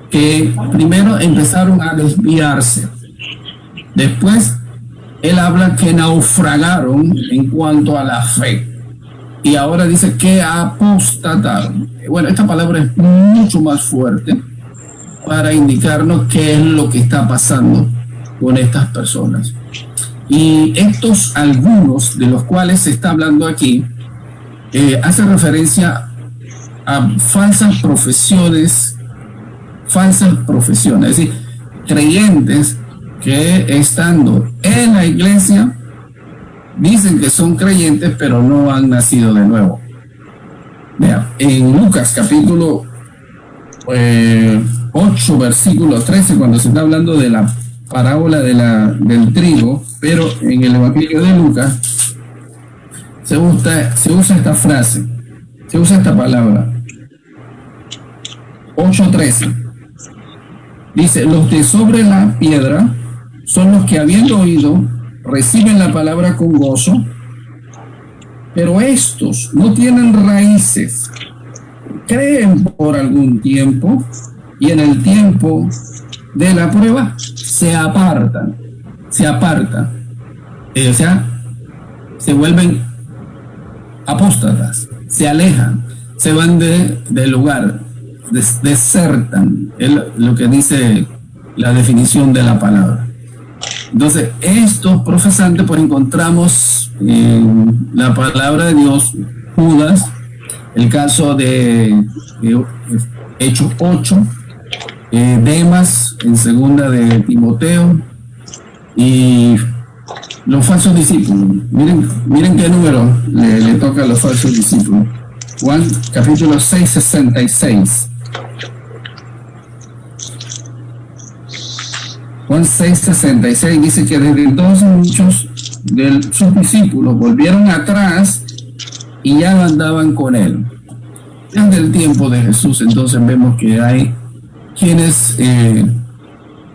que primero empezaron a desviarse. Después, él habla que naufragaron en cuanto a la fe. Y ahora dice que apostataron. Bueno, esta palabra es mucho más fuerte para indicarnos qué es lo que está pasando con estas personas. Y estos algunos de los cuales se está hablando aquí hace referencia a falsas profesiones, es decir, creyentes que estando en la iglesia dicen que son creyentes pero no han nacido de nuevo. Vean, en Lucas capítulo 8 versículo 13, cuando se está hablando de la parábola del trigo, pero en el Evangelio de Lucas se usa esta frase, se usa esta palabra. 8:13 dice: los de sobre la piedra son los que, habiendo oído, reciben la palabra con gozo, pero estos no tienen raíces, creen por algún tiempo y en el tiempo de la prueba se apartan, o sea, se vuelven apóstatas, se alejan, se van del lugar, desertan, es lo que dice la definición de la palabra. Entonces, estos profesantes, pues encontramos en la palabra de Dios, Judas, el caso de Hechos 8, Demas en segunda de Timoteo y los falsos discípulos. Miren qué número le toca a los falsos discípulos. Juan capítulo 6, 66. Juan 6:66 dice que desde entonces muchos de sus discípulos volvieron atrás y ya no andaban con él. Desde el tiempo de Jesús, entonces vemos que hay quienes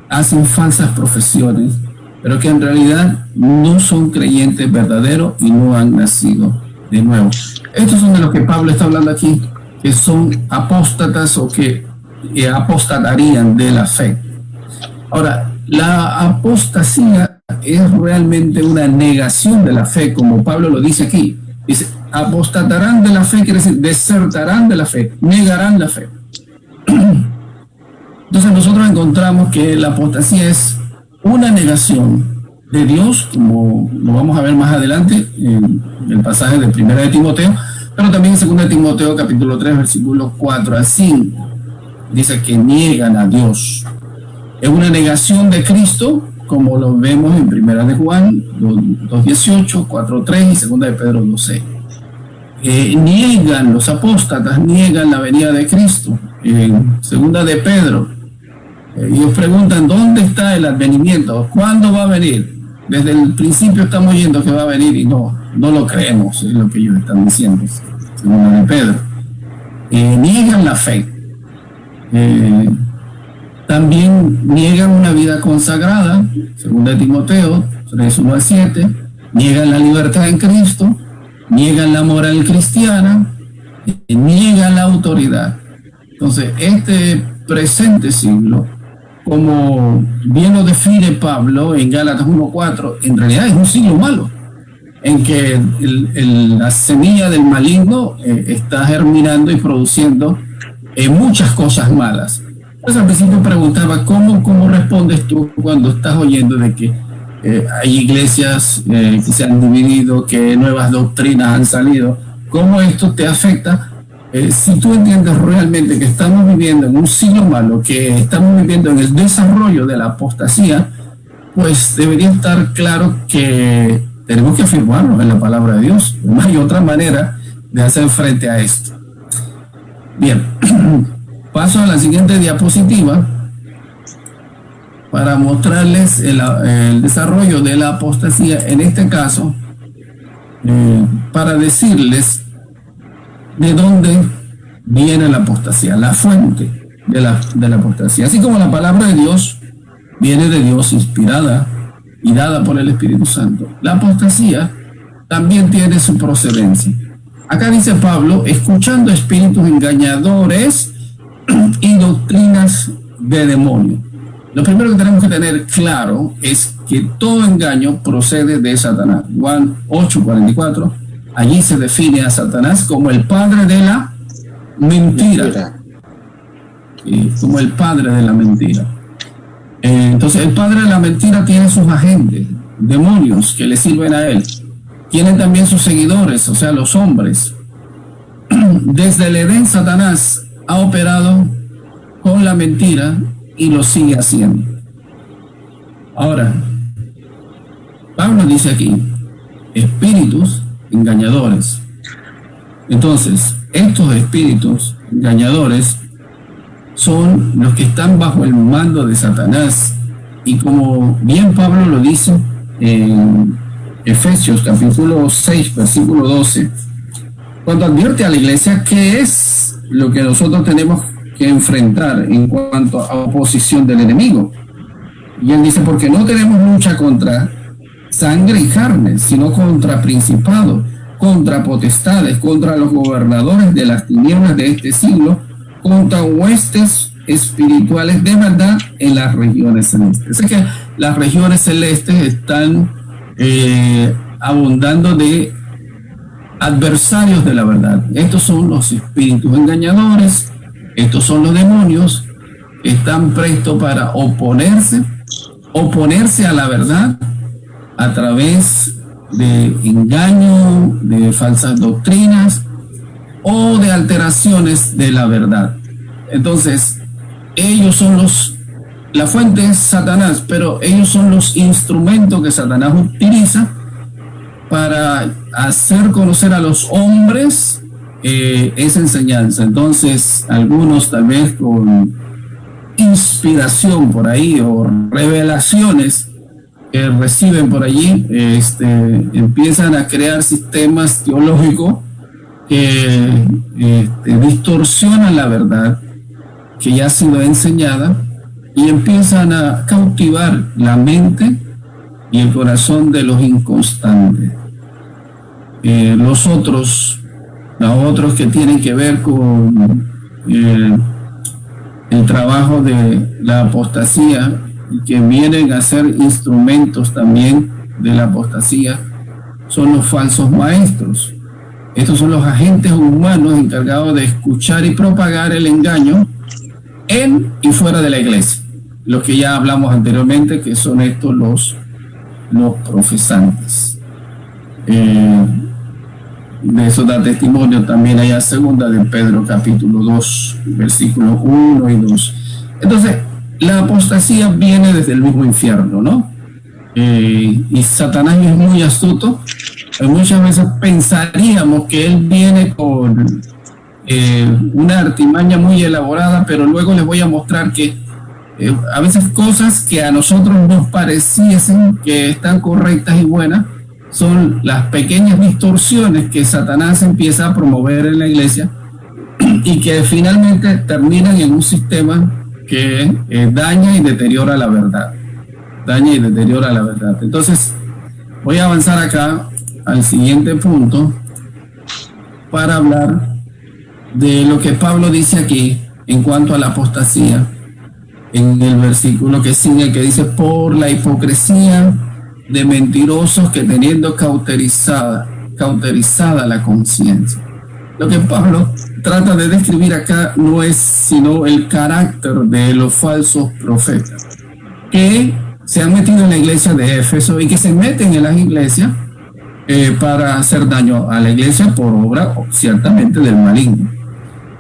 hacen falsas profesiones, pero que en realidad no son creyentes verdaderos y no han nacido de nuevo. Estos son de los que Pablo está hablando aquí, que son apóstatas o que apostatarían de la fe. Ahora, la apostasía es realmente una negación de la fe, como Pablo lo dice aquí. Dice, apostatarán de la fe, quiere decir, desertarán de la fe, negarán la fe. Entonces nosotros encontramos que la apostasía es una negación de Dios, como lo vamos a ver más adelante en el pasaje de 1 de Timoteo, pero también en 2 de Timoteo capítulo 3, versículos 4 a 5. Dice que niegan a Dios. Es una negación de Cristo, como lo vemos en 1 de Juan 2:18, 4:3 y 2 de Pedro 2:6. Niegan, los apóstatas niegan la venida de Cristo. En 2 de Pedro, ellos preguntan, ¿dónde está el advenimiento? ¿Cuándo va a venir? Desde el principio estamos oyendo que va a venir y no lo creemos, es lo que ellos están diciendo. 2 de Pedro. Niegan la fe. También niegan una vida consagrada, 2 de Timoteo 3:1-7, niegan la libertad en Cristo, niegan la moral cristiana, niegan la autoridad. Entonces, este presente siglo, como bien lo define Pablo en Gálatas 1:4, en realidad es un siglo malo, en que la semilla del maligno está germinando y produciendo muchas cosas malas. Entonces al principio preguntaba, ¿cómo respondes tú cuando estás oyendo de que hay iglesias que se han dividido, que nuevas doctrinas han salido? ¿Cómo esto te afecta? Si tú entiendes realmente que estamos viviendo en un siglo malo, que estamos viviendo en el desarrollo de la apostasía, pues debería estar claro que tenemos que afirmarnos en la palabra de Dios. No hay otra manera de hacer frente a esto. Bien, paso a la siguiente diapositiva para mostrarles el desarrollo de la apostasía, en este caso, para decirles de dónde viene la apostasía, la fuente de la apostasía. Así como la palabra de Dios viene de Dios, inspirada y dada por el Espíritu Santo, la apostasía también tiene su procedencia. Acá dice Pablo, escuchando espíritus engañadores y doctrinas de demonio. Lo primero que tenemos que tener claro es que todo engaño procede de Satanás. Juan 8:44, allí se define a Satanás como el padre de la mentira. Como el padre de la mentira. Entonces el padre de la mentira tiene sus agentes, demonios que le sirven a él. Tienen también sus seguidores, o sea, los hombres. Desde el Edén, Satanás ha operado con la mentira y lo sigue haciendo. Ahora, Pablo dice aquí, espíritus engañadores. Entonces, estos espíritus engañadores son los que están bajo el mando de Satanás. Y como bien Pablo lo dice en Efesios capítulo 6, versículo 12, cuando advierte a la iglesia qué es lo que nosotros tenemos que enfrentar en cuanto a oposición del enemigo. Y él dice, porque no tenemos lucha contra sangre y carne, sino contra principados, contra potestades, contra los gobernadores de las tinieblas de este siglo, contra huestes espirituales de maldad en las regiones celestes. Es que las regiones celestes están abundando de adversarios de la verdad. Estos son los espíritus engañadores, estos son los demonios, están prestos para oponerse a la verdad a través de engaño, de falsas doctrinas o de alteraciones de la verdad. Entonces, ellos son la fuente es Satanás, pero ellos son los instrumentos que Satanás utiliza para hacer conocer a los hombres esa enseñanza. Entonces, algunos tal vez con inspiración por ahí o revelaciones que reciben por allí, empiezan a crear sistemas teológicos que distorsionan la verdad que ya ha sido enseñada y empiezan a cautivar la mente y el corazón de los inconstantes. Los otros que tienen que ver con el trabajo de la apostasía y que vienen a ser instrumentos también de la apostasía son los falsos maestros. Estos son los agentes humanos encargados de escuchar y propagar el engaño en y fuera de la iglesia. Los que ya hablamos anteriormente, que son estos los profesantes. De eso da testimonio también allá segunda de Pedro capítulo 2, versículos 1 y 2. Entonces, la apostasía viene desde el mismo infierno, ¿no? Y Satanás es muy astuto. Muchas veces pensaríamos que él viene con una artimaña muy elaborada, pero luego les voy a mostrar que a veces cosas que a nosotros nos pareciesen que están correctas y buenas son las pequeñas distorsiones que Satanás empieza a promover en la iglesia y que finalmente terminan en un sistema que daña y deteriora la verdad. Entonces, voy a avanzar acá al siguiente punto para hablar de lo que Pablo dice aquí en cuanto a la apostasía, en el versículo que sigue, que dice: por la hipocresía de mentirosos que teniendo cauterizada la conciencia. Lo que Pablo trata de describir acá no es sino el carácter de los falsos profetas que se han metido en la iglesia de Éfeso y que se meten en las iglesias para hacer daño a la iglesia por obra ciertamente del maligno.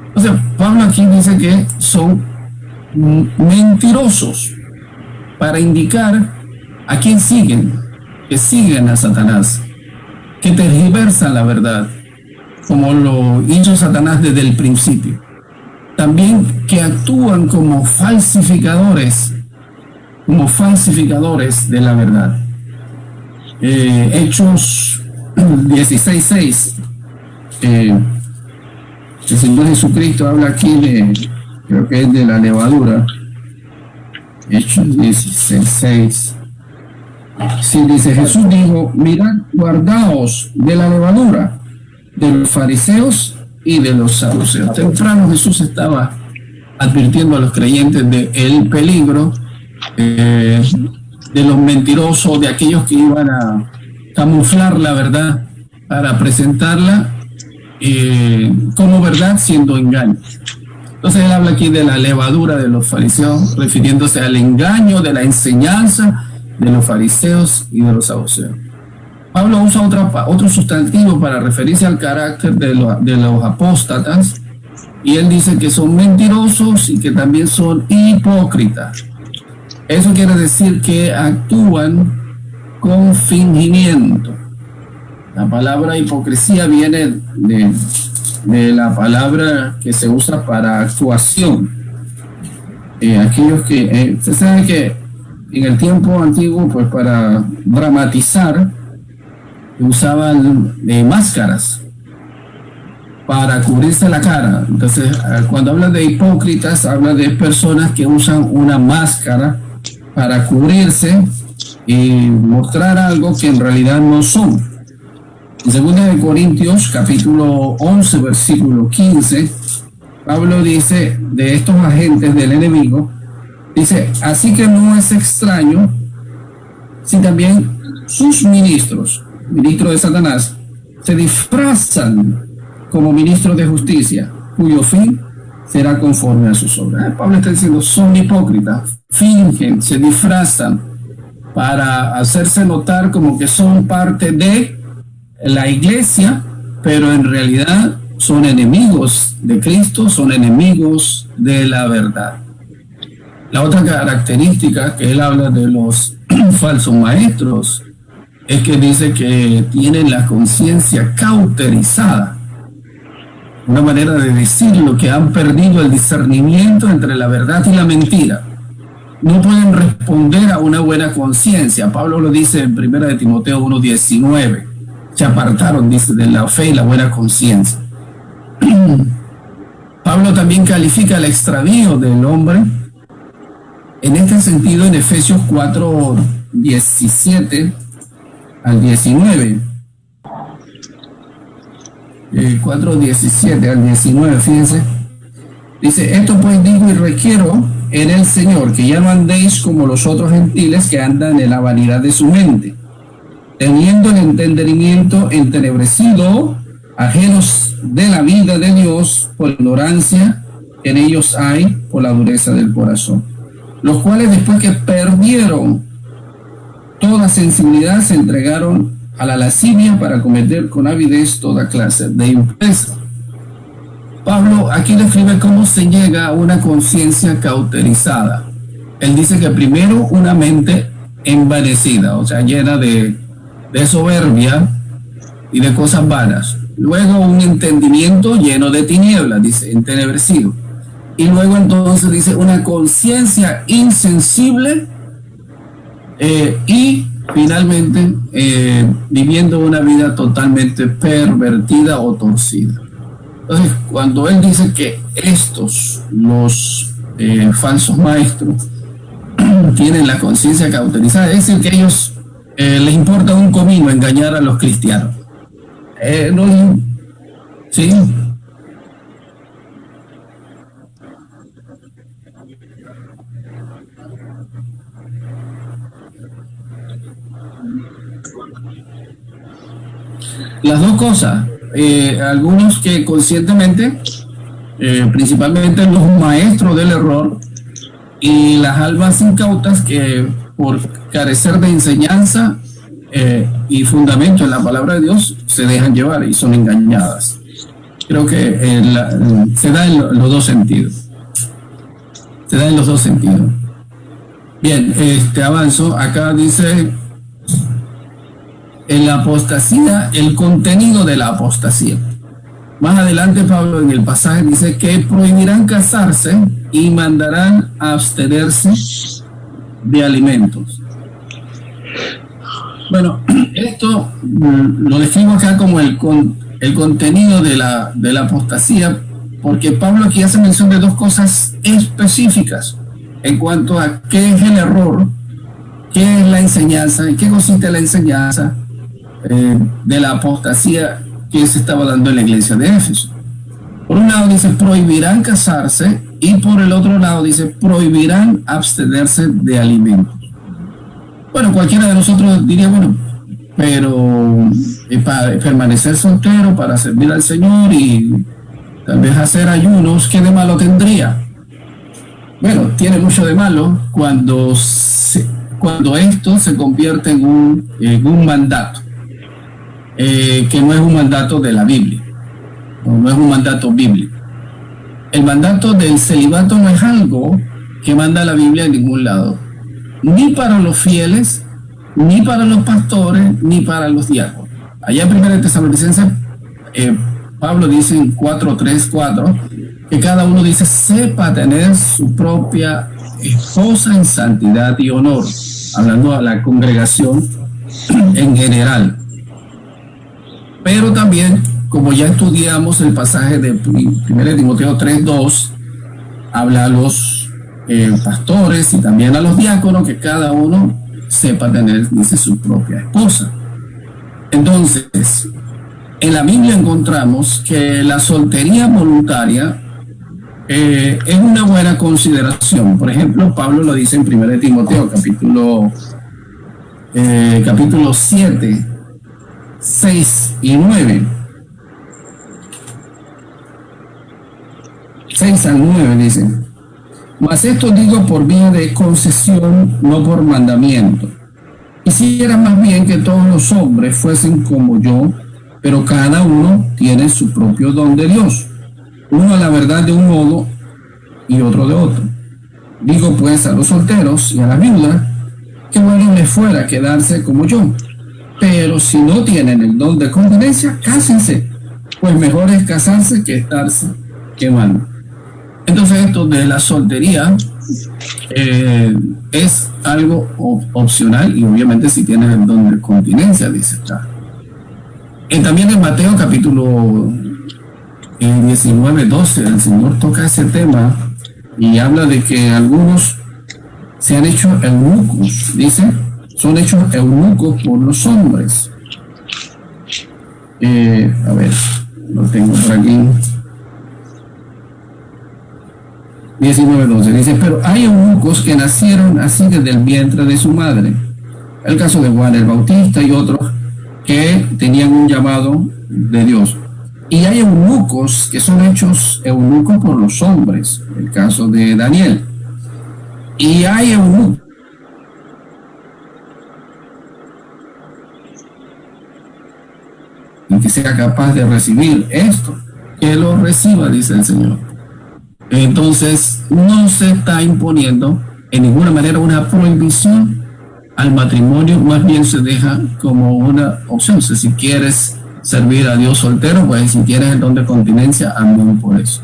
Entonces Pablo aquí dice que son mentirosos para indicar a quién siguen, que siguen a Satanás, que tergiversan la verdad, como lo hizo Satanás desde el principio. También que actúan como falsificadores de la verdad. Hechos 16:6. El Señor Jesucristo habla aquí creo que es de la levadura. Hechos 16:6. Sí, dice: Jesús dijo: mirad, guardaos de la levadura de los fariseos y de los saduceos. Temprano Jesús estaba advirtiendo a los creyentes del peligro de los mentirosos, de aquellos que iban a camuflar la verdad para presentarla como verdad siendo engaño. Entonces él habla aquí de la levadura de los fariseos, refiriéndose al engaño de la enseñanza de los fariseos y de los saduceos. Pablo usa otro sustantivo para referirse al carácter de los apóstatas, y él dice que son mentirosos y que también son hipócritas. Eso quiere decir que actúan con fingimiento. La palabra hipocresía viene de la palabra que se usa para actuación. Aquellos que se sabe que en el tiempo antiguo, pues para dramatizar usaban máscaras para cubrirse la cara. Entonces, cuando habla de hipócritas, habla de personas que usan una máscara para cubrirse y mostrar algo que en realidad no son. En 2 Corintios capítulo 11 versículo 15, Pablo dice de estos agentes del enemigo, dice: así que no es extraño si también sus ministros de Satanás, se disfrazan como ministros de justicia, cuyo fin será conforme a sus obras. Pablo está diciendo, son hipócritas, fingen, se disfrazan para hacerse notar como que son parte de la iglesia, pero en realidad son enemigos de Cristo, son enemigos de la verdad. La otra característica que él habla de los falsos maestros es que dice que tienen la conciencia cauterizada. Una manera de decirlo, que han perdido el discernimiento entre la verdad y la mentira. No pueden responder a una buena conciencia. Pablo lo dice en 1 Timoteo 1:19. Se apartaron, dice, de la fe y la buena conciencia. Pablo también califica el extravío del hombre en este sentido en Efesios 4:17 al 19. 4:17 al 19, fíjense. Dice: esto pues digo y requiero en el Señor, que ya no andéis como los otros gentiles que andan en la vanidad de su mente, teniendo el entendimiento entenebrecido, ajenos de la vida de Dios por ignorancia que en ellos hay por la dureza del corazón, los cuales después que perdieron toda sensibilidad se entregaron a la lascivia para cometer con avidez toda clase de impureza. Pablo aquí describe cómo se llega a una conciencia cauterizada. Él dice que primero una mente envanecida, o sea, llena de soberbia y de cosas vanas. Luego un entendimiento lleno de tinieblas, dice, entenebrecido. Y luego entonces dice una conciencia insensible y finalmente viviendo una vida totalmente pervertida o torcida. Entonces, cuando él dice que estos, los falsos maestros, tienen la conciencia cauterizada, es decir, que ellos les importa un comino engañar a los cristianos. No, ¿sí? Las dos cosas. Algunos que conscientemente, principalmente los maestros del error, y las almas incautas que por carecer de enseñanza y fundamento en la palabra de Dios se dejan llevar y son engañadas. Creo que se da en los dos sentidos. Se da en los dos sentidos. Bien, avanzo. Acá dice en la apostasía, el contenido de la apostasía. Más adelante Pablo en el pasaje dice que prohibirán casarse y mandarán a abstenerse de alimentos. Bueno, esto lo describo acá como el contenido de la apostasía, porque Pablo aquí hace mención de dos cosas específicas en cuanto a qué es el error, qué es la enseñanza, en qué consiste la enseñanza de la apostasía que se estaba dando en la iglesia de Éfeso. Por un lado dice prohibirán casarse y por el otro lado dice prohibirán abstenerse de alimentos. Bueno, cualquiera de nosotros diría, bueno, pero para permanecer soltero, para servir al Señor y tal vez hacer ayunos, ¿qué de malo tendría? Bueno, tiene mucho de malo cuando esto se convierte en un mandato. Que no es un mandato de la Biblia, no es un mandato bíblico. El mandato del celibato no es algo que manda la Biblia en ningún lado, ni para los fieles, ni para los pastores, ni para los diáconos. Allá en 1 Tesalonicenses, Pablo dice en 4:3-4 que cada uno dice sepa tener su propia esposa en santidad y honor, hablando a la congregación en general. Pero también, como ya estudiamos el pasaje de 1 Timoteo 3:2, habla a los pastores y también a los diáconos que cada uno sepa tener, dice, su propia esposa. Entonces, en la Biblia encontramos que la soltería voluntaria es una buena consideración. Por ejemplo, Pablo lo dice en 1 Timoteo, capítulo 7, 6 y 9. 6 al 9 dice: mas esto digo por vía de concesión, no por mandamiento. Quisiera más bien que todos los hombres fuesen como yo, pero cada uno tiene su propio don de Dios, uno a la verdad de un modo y otro de otro. Digo pues a los solteros y a las viudas que bueno les fuera quedarse como yo, pero si no tienen el don de continencia, cásense, pues mejor es casarse que estarse quemando. Entonces esto de la soltería es algo opcional, y obviamente si tienes el don de continencia, dice acá. También en Mateo capítulo 19, 12, el Señor toca ese tema y habla de que algunos se han hecho eunucos, dice, son hechos eunucos por los hombres. A ver, lo tengo por aquí. 19:12 dice: pero hay eunucos que nacieron así desde el vientre de su madre. El caso de Juan el Bautista y otros que tenían un llamado de Dios. Y hay eunucos que son hechos eunucos por los hombres. El caso de Daniel. Y hay eunucos que sea capaz de recibir esto, que lo reciba, dice el Señor. Entonces, no se está imponiendo en ninguna manera una prohibición al matrimonio, más bien se deja como una opción. O sea, si quieres servir a Dios soltero, pues si tienes el don de continencia, amén por eso.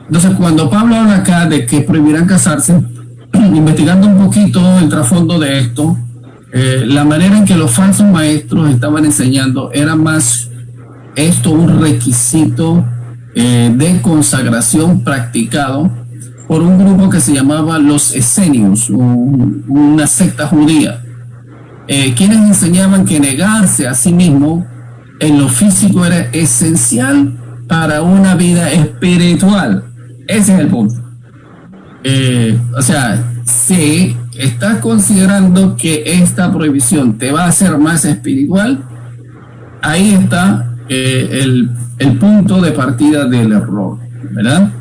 Entonces, cuando Pablo habla acá de que prohibirán casarse, investigando un poquito el trasfondo de esto, la manera en que los falsos maestros estaban enseñando era más esto un requisito de consagración practicado por un grupo que se llamaba los esenios, una secta judía, quienes enseñaban que negarse a sí mismo en lo físico era esencial para una vida espiritual. Ese es el punto. O sea, si estás considerando que esta prohibición te va a hacer más espiritual, ahí está el punto de partida del error, ¿verdad?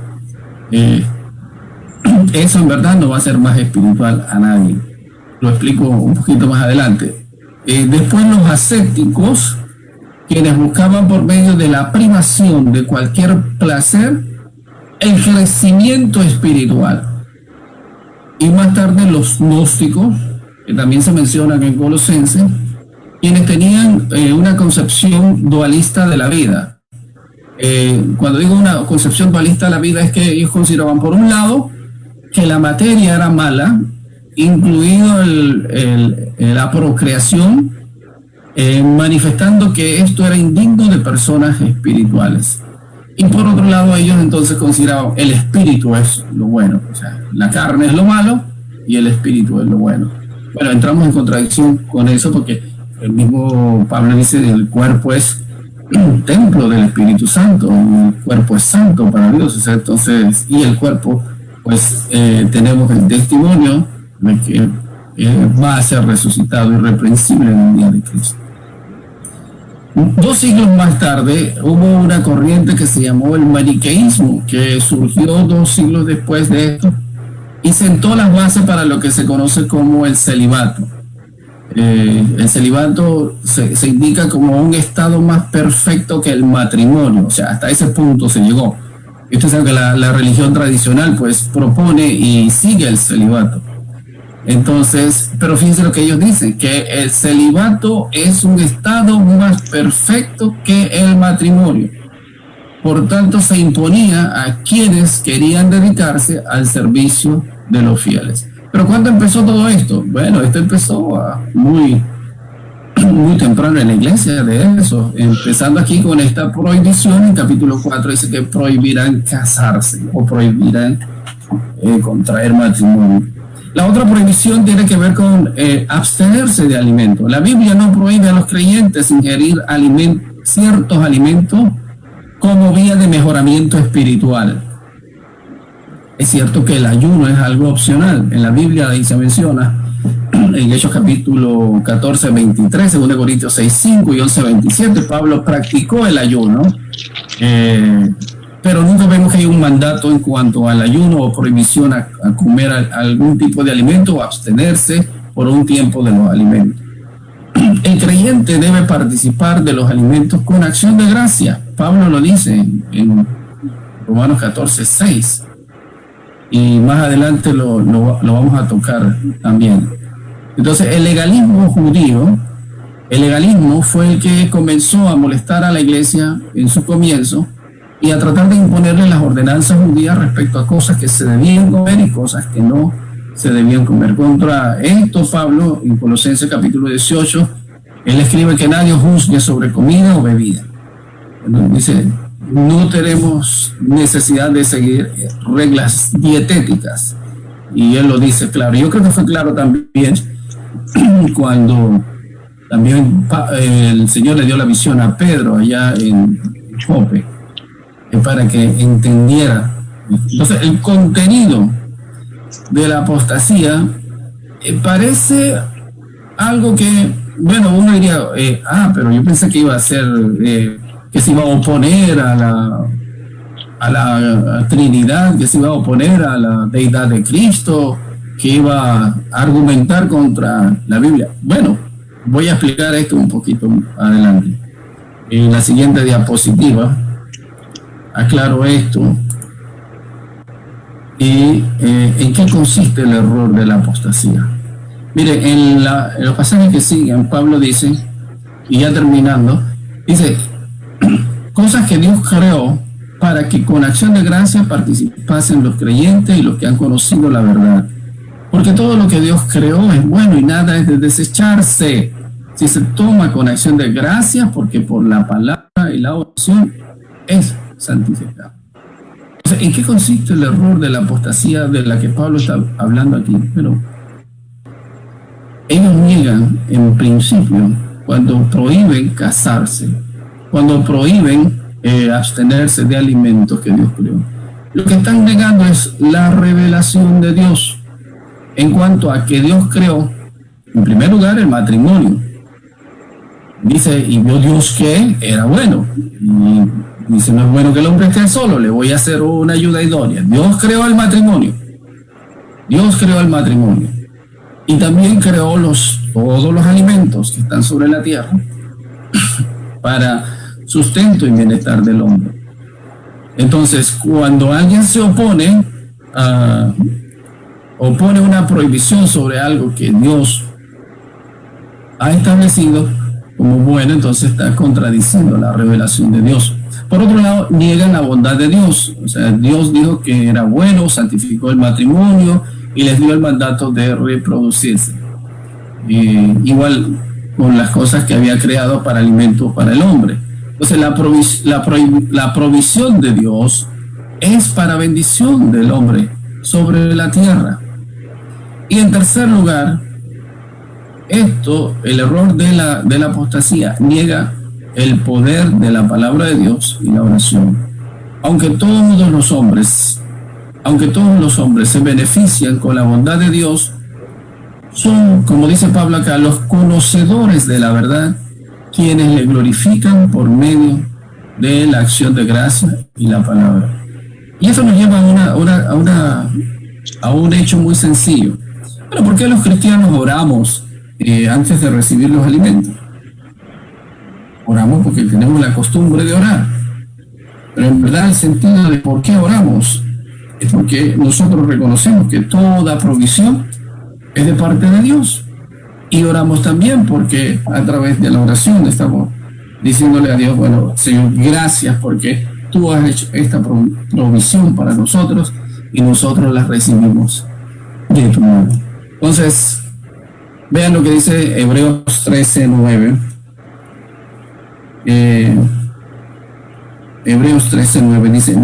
Eso en verdad no va a ser más espiritual a nadie. Lo explico un poquito más adelante. Después los ascéticos, quienes buscaban por medio de la privación de cualquier placer el crecimiento espiritual. Y más tarde los gnósticos, que también se mencionan en Colosenses, quienes tenían una concepción dualista de la vida. Cuando digo una concepción dualista de la vida, es que ellos consideraban, por un lado, que la materia era mala, incluido la procreación, manifestando que esto era indigno de personas espirituales. Y por otro lado, ellos entonces consideraban el espíritu es lo bueno. O sea, la carne es lo malo y el espíritu es lo bueno. Bueno, entramos en contradicción con eso porque el mismo Pablo dice que el cuerpo es un templo del Espíritu Santo, el cuerpo es santo para Dios. O sea, entonces, y el cuerpo, pues tenemos el testimonio de que va a ser resucitado irreprensible en el día de Cristo. 2 siglos más tarde hubo una corriente que se llamó el maniqueísmo, que surgió 2 siglos después de esto y sentó las bases para lo que se conoce como el celibato. El celibato se indica como un estado más perfecto que el matrimonio, o sea, hasta ese punto se llegó. Esto es algo que la religión tradicional pues propone y sigue el celibato. Entonces, pero fíjense lo que ellos dicen, que el celibato es un estado más perfecto que el matrimonio. Por tanto, se imponía a quienes querían dedicarse al servicio de los fieles. Pero ¿cuándo empezó todo esto? Bueno, esto empezó muy temprano en la iglesia, de eso. Empezando aquí con esta prohibición, en capítulo 4 dice que prohibirán casarse o prohibirán contraer matrimonio. La otra prohibición tiene que ver con abstenerse de alimentos. La Biblia no prohíbe a los creyentes ingerir ciertos alimentos como vía de mejoramiento espiritual. Es cierto que el ayuno es algo opcional. En la Biblia ahí se menciona en Hechos capítulo 14, 23, 2 Corintios 6, 5 y 11, 27, Pablo practicó el ayuno, pero nunca vemos que hay un mandato en cuanto al ayuno o prohibición a comer algún tipo de alimento o abstenerse por un tiempo de los alimentos. El creyente debe participar de los alimentos con acción de gracia. Pablo lo dice en Romanos 14, 6. Y más adelante lo vamos a tocar también. Entonces, el legalismo fue el que comenzó a molestar a la iglesia en su comienzo y a tratar de imponerle las ordenanzas judías respecto a cosas que se debían comer y cosas que no se debían comer. Contra esto, Pablo, en Colosenses capítulo 18, él escribe que nadie juzgue sobre comida o bebida. Dice, no tenemos necesidad de seguir reglas dietéticas. Y él lo dice claro. Yo creo que fue claro también cuando también el Señor le dio la visión a Pedro allá en Jope, para que entendiera. Entonces, el contenido de la apostasía parece algo que, bueno, uno diría, pero yo pensé que iba a ser, que se iba a oponer a la Trinidad, que se iba a oponer a la deidad de Cristo, que iba a argumentar contra la Biblia. Bueno, voy a explicar esto un poquito adelante. En la siguiente diapositiva aclaro esto. ¿Y en qué consiste el error de la apostasía? Mire, en los pasajes que siguen, Pablo dice, y ya terminando, dice, cosas que Dios creó para que con acción de gracia participasen los creyentes y los que han conocido la verdad. Porque todo lo que Dios creó es bueno y nada es de desecharse si se toma con acción de gracia, porque por la palabra y la oración es santificado. O sea, ¿en qué consiste el error de la apostasía de la que Pablo está hablando aquí? Pero ellos niegan en principio cuando prohíben casarse, cuando prohíben abstenerse de alimentos que Dios creó. Lo que están negando es la revelación de Dios en cuanto a que Dios creó, en primer lugar, el matrimonio. Dice, y vio Dios que era bueno. Y dice, no es bueno que el hombre esté solo, le voy a hacer una ayuda idónea. Dios creó el matrimonio. Dios creó el matrimonio. Y también creó todos los alimentos que están sobre la tierra para sustento y bienestar del hombre. Entonces, cuando alguien se opone una prohibición sobre algo que Dios ha establecido como bueno, entonces está contradiciendo la revelación de Dios. Por otro lado, niegan la bondad de Dios. O sea, Dios dijo que era bueno, santificó el matrimonio y les dio el mandato de reproducirse. Igual con las cosas que había creado para alimento para el hombre. Entonces, la provisión de Dios es para bendición del hombre sobre la tierra. Y en tercer lugar, el error de la apostasía niega el poder de la palabra de Dios y la oración. Aunque todos los hombres se benefician con la bondad de Dios, son, como dice Pablo acá, los conocedores de la verdad, quienes le glorifican por medio de la acción de gracia y la palabra. Y eso nos lleva a un hecho muy sencillo. Bueno, ¿por qué los cristianos oramos antes de recibir los alimentos? Oramos porque tenemos la costumbre de orar. Pero en verdad el sentido de por qué oramos es porque nosotros reconocemos que toda provisión es de parte de Dios. Y oramos también porque a través de la oración estamos diciéndole a Dios, bueno, Señor, gracias porque tú has hecho esta provisión para nosotros y nosotros la recibimos de tu mano. Entonces, vean lo que dice Hebreos 13:9. Hebreos 13:9 dice,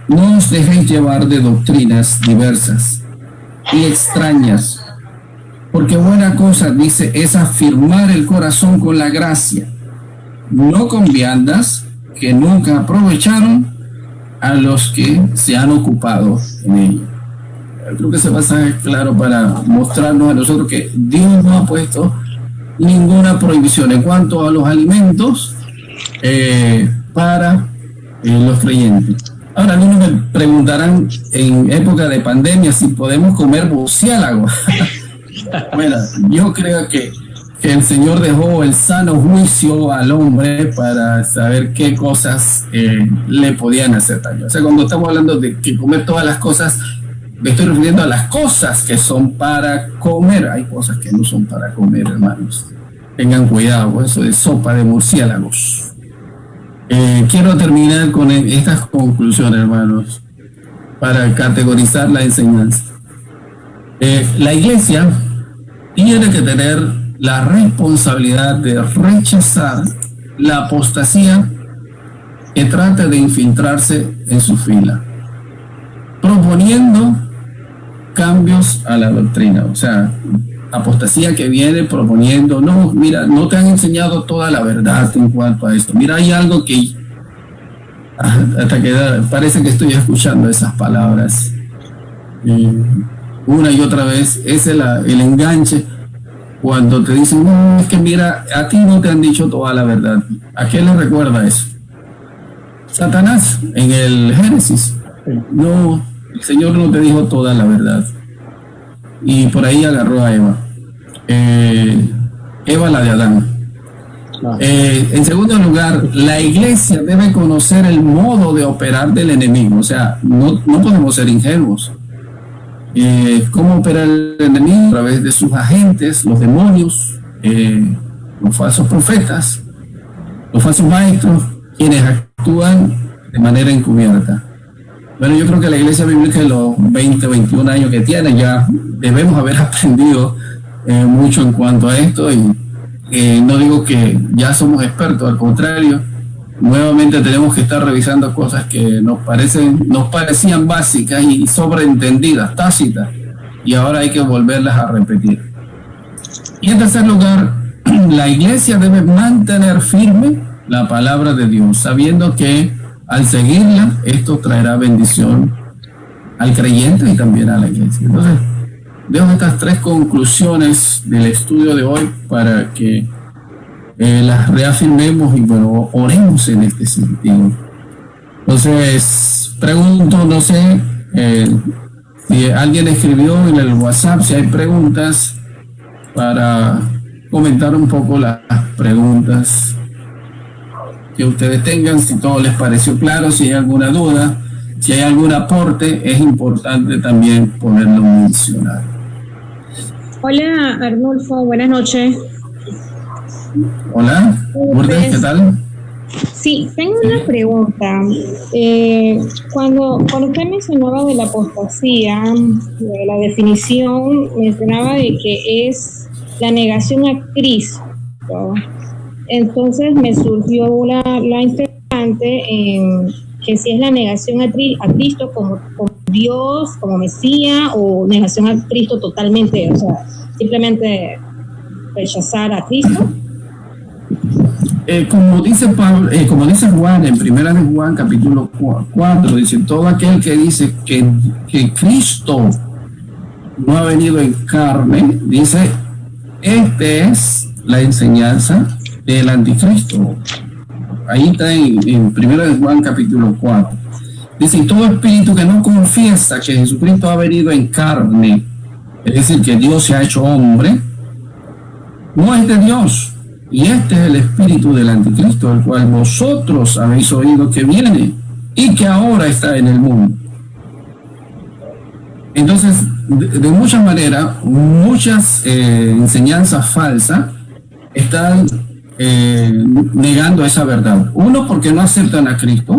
no os dejéis llevar de doctrinas diversas, y extrañas. Porque buena cosa, dice, es afirmar el corazón con la gracia, no con viandas que nunca aprovecharon a los que se han ocupado en ello. Creo que ese pasaje es claro para mostrarnos a nosotros que Dios no ha puesto ninguna prohibición en cuanto a los alimentos para los creyentes. Ahora, algunos me preguntarán en época de pandemia si podemos comer murciélago. Bueno, yo creo que el Señor dejó el sano juicio al hombre para saber qué cosas le podían hacer daño. O sea, cuando estamos hablando de que comer todas las cosas, me estoy refiriendo a las cosas que son para comer. Hay cosas que no son para comer, hermanos. Tengan cuidado con eso de sopa de murciélagos. Quiero terminar con estas conclusiones, hermanos, para categorizar la enseñanza. La iglesia tiene que tener la responsabilidad de rechazar la apostasía que trate de infiltrarse en su fila, proponiendo cambios a la doctrina. O sea, apostasía que viene proponiendo, no, mira, no te han enseñado toda la verdad en cuanto a esto. Mira, hay algo que hasta que parece que estoy escuchando esas palabras una y otra vez. Es el enganche cuando te dicen, no, es que mira, a ti no te han dicho toda la verdad. ¿A qué le recuerda eso? Satanás en el Génesis. No, el Señor no te dijo toda la verdad. Y por ahí agarró a Eva. Eva, la de Adán. En segundo lugar, la iglesia debe conocer el modo de operar del enemigo. O sea, no podemos ser ingenuos. ¿Cómo opera el enemigo? A través de sus agentes, los demonios, los falsos profetas, los falsos maestros, quienes actúan de manera encubierta. Bueno, yo creo que la iglesia bíblica en los 20, 21 años que tiene ya debemos haber aprendido mucho en cuanto a esto, y no digo que ya somos expertos, al contrario, nuevamente tenemos que estar revisando cosas que nos parecían básicas y sobreentendidas, tácitas, y ahora hay que volverlas a repetir. Y en tercer lugar, la iglesia debe mantener firme la palabra de Dios, sabiendo que al seguirla, esto traerá bendición al creyente y también a la iglesia. Entonces, dejo estas tres conclusiones del estudio de hoy para que las reafirmemos y bueno, oremos en este sentido. Entonces, pregunto, no sé si alguien escribió en el WhatsApp, si hay preguntas, para comentar un poco las preguntas que ustedes tengan, si todo les pareció claro, si hay alguna duda, si hay algún aporte, es importante también poderlo mencionar. Hola Arnulfo, buenas noches. Hola, Lourdes, ¿qué tal? Sí, tengo una pregunta. Cuando usted mencionaba de la apostasía, de la definición, mencionaba de que es la negación a Cristo. Entonces me surgió la interrogante en que si es la negación a Cristo como Dios, como Mesías, o negación a Cristo totalmente, o sea, simplemente rechazar a Cristo. Como dice Pablo, como dice Juan en 1 de Juan capítulo 4, dice, todo aquel que dice que Cristo no ha venido en carne, dice, esta es la enseñanza del anticristo. Ahí está en 1 de Juan capítulo 4. Dice, y todo espíritu que no confiesa que Jesucristo ha venido en carne, es decir, que Dios se ha hecho hombre, no es de Dios. Y este es el espíritu del anticristo, el cual vosotros habéis oído que viene y que ahora está en el mundo. Entonces, de muchas maneras, muchas enseñanzas falsas están negando esa verdad. Uno, porque no aceptan a Cristo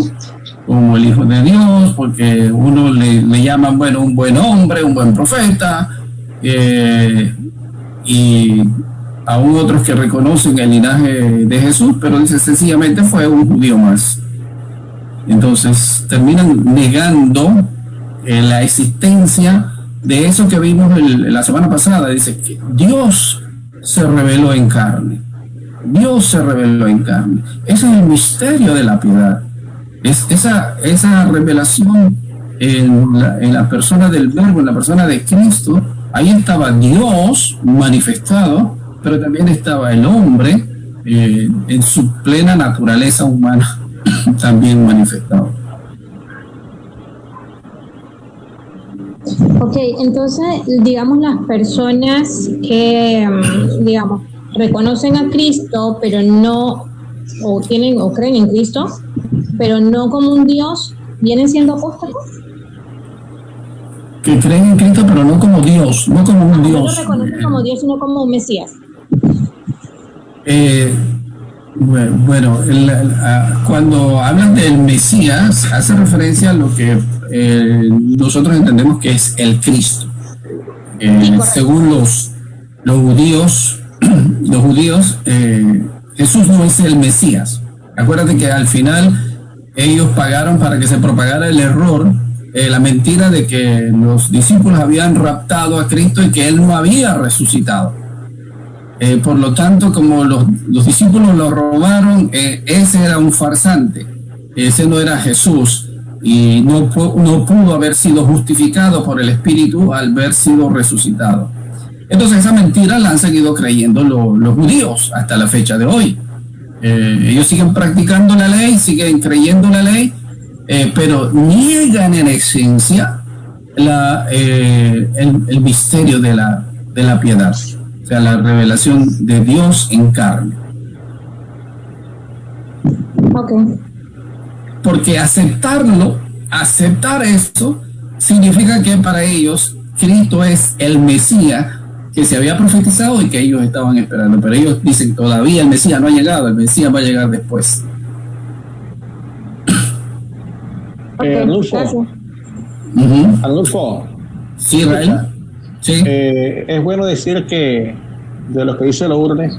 como el Hijo de Dios, porque uno le llaman, bueno, un buen hombre, un buen profeta, y aún otros que reconocen el linaje de Jesús, pero dice sencillamente fue un judío más. Entonces terminan negando la existencia de eso que vimos la semana pasada. Dice que Dios se reveló en carne. Dios se reveló en carne. Ese es el misterio de la piedad. Es esa revelación en la persona del Verbo, en la persona de Cristo. Ahí estaba Dios manifestado, pero también estaba el hombre en su plena naturaleza humana también manifestado. Ok, entonces, digamos, las personas que, digamos, reconocen a Cristo, pero no, o tienen o creen en Cristo, pero no como un Dios, ¿vienen siendo apóstoles? Que creen en Cristo, pero no como Dios, no como un Dios. No lo reconocen como Dios, sino como un Mesías. Bueno, cuando hablan del Mesías, hace referencia a lo que nosotros entendemos que es el Cristo. Según los judíos, Jesús no es el Mesías. Acuérdate que al final ellos pagaron para que se propagara el error, la mentira de que los discípulos habían raptado a Cristo y que Él no había resucitado. Por lo tanto, como los discípulos lo robaron, ese era un farsante, ese no era Jesús, y no pudo haber sido justificado por el Espíritu al haber sido resucitado. Entonces esa mentira la han seguido creyendo los judíos hasta la fecha de hoy. Ellos siguen practicando la ley, siguen creyendo la ley, pero niegan en esencia el misterio de la piedad, o sea, la revelación de Dios en carne. Okay. Porque aceptar esto significa que para ellos Cristo es el Mesías que se había profetizado y que ellos estaban esperando, pero ellos dicen todavía el Mesías no ha llegado, el Mesías va a llegar después. Arnulfo. Arnulfo. Sí, Rael. Sí. Es bueno decir que de lo que dice Lourdes,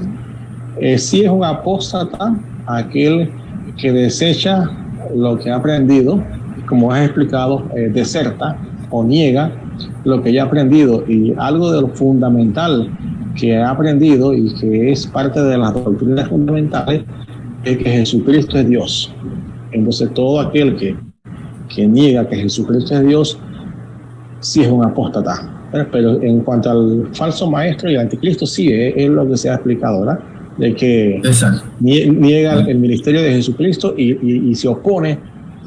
sí es un apóstata aquel que desecha lo que ha aprendido, como has explicado, deserta o niega lo que ya ha aprendido, y algo de lo fundamental que ha aprendido y que es parte de las doctrinas fundamentales es que Jesucristo es Dios. Entonces todo aquel que niega que Jesucristo es Dios sí es un apóstata. Pero en cuanto al falso maestro y al anticristo, sí es lo que se ha explicado, ¿verdad? De que niega el ministerio de Jesucristo y se opone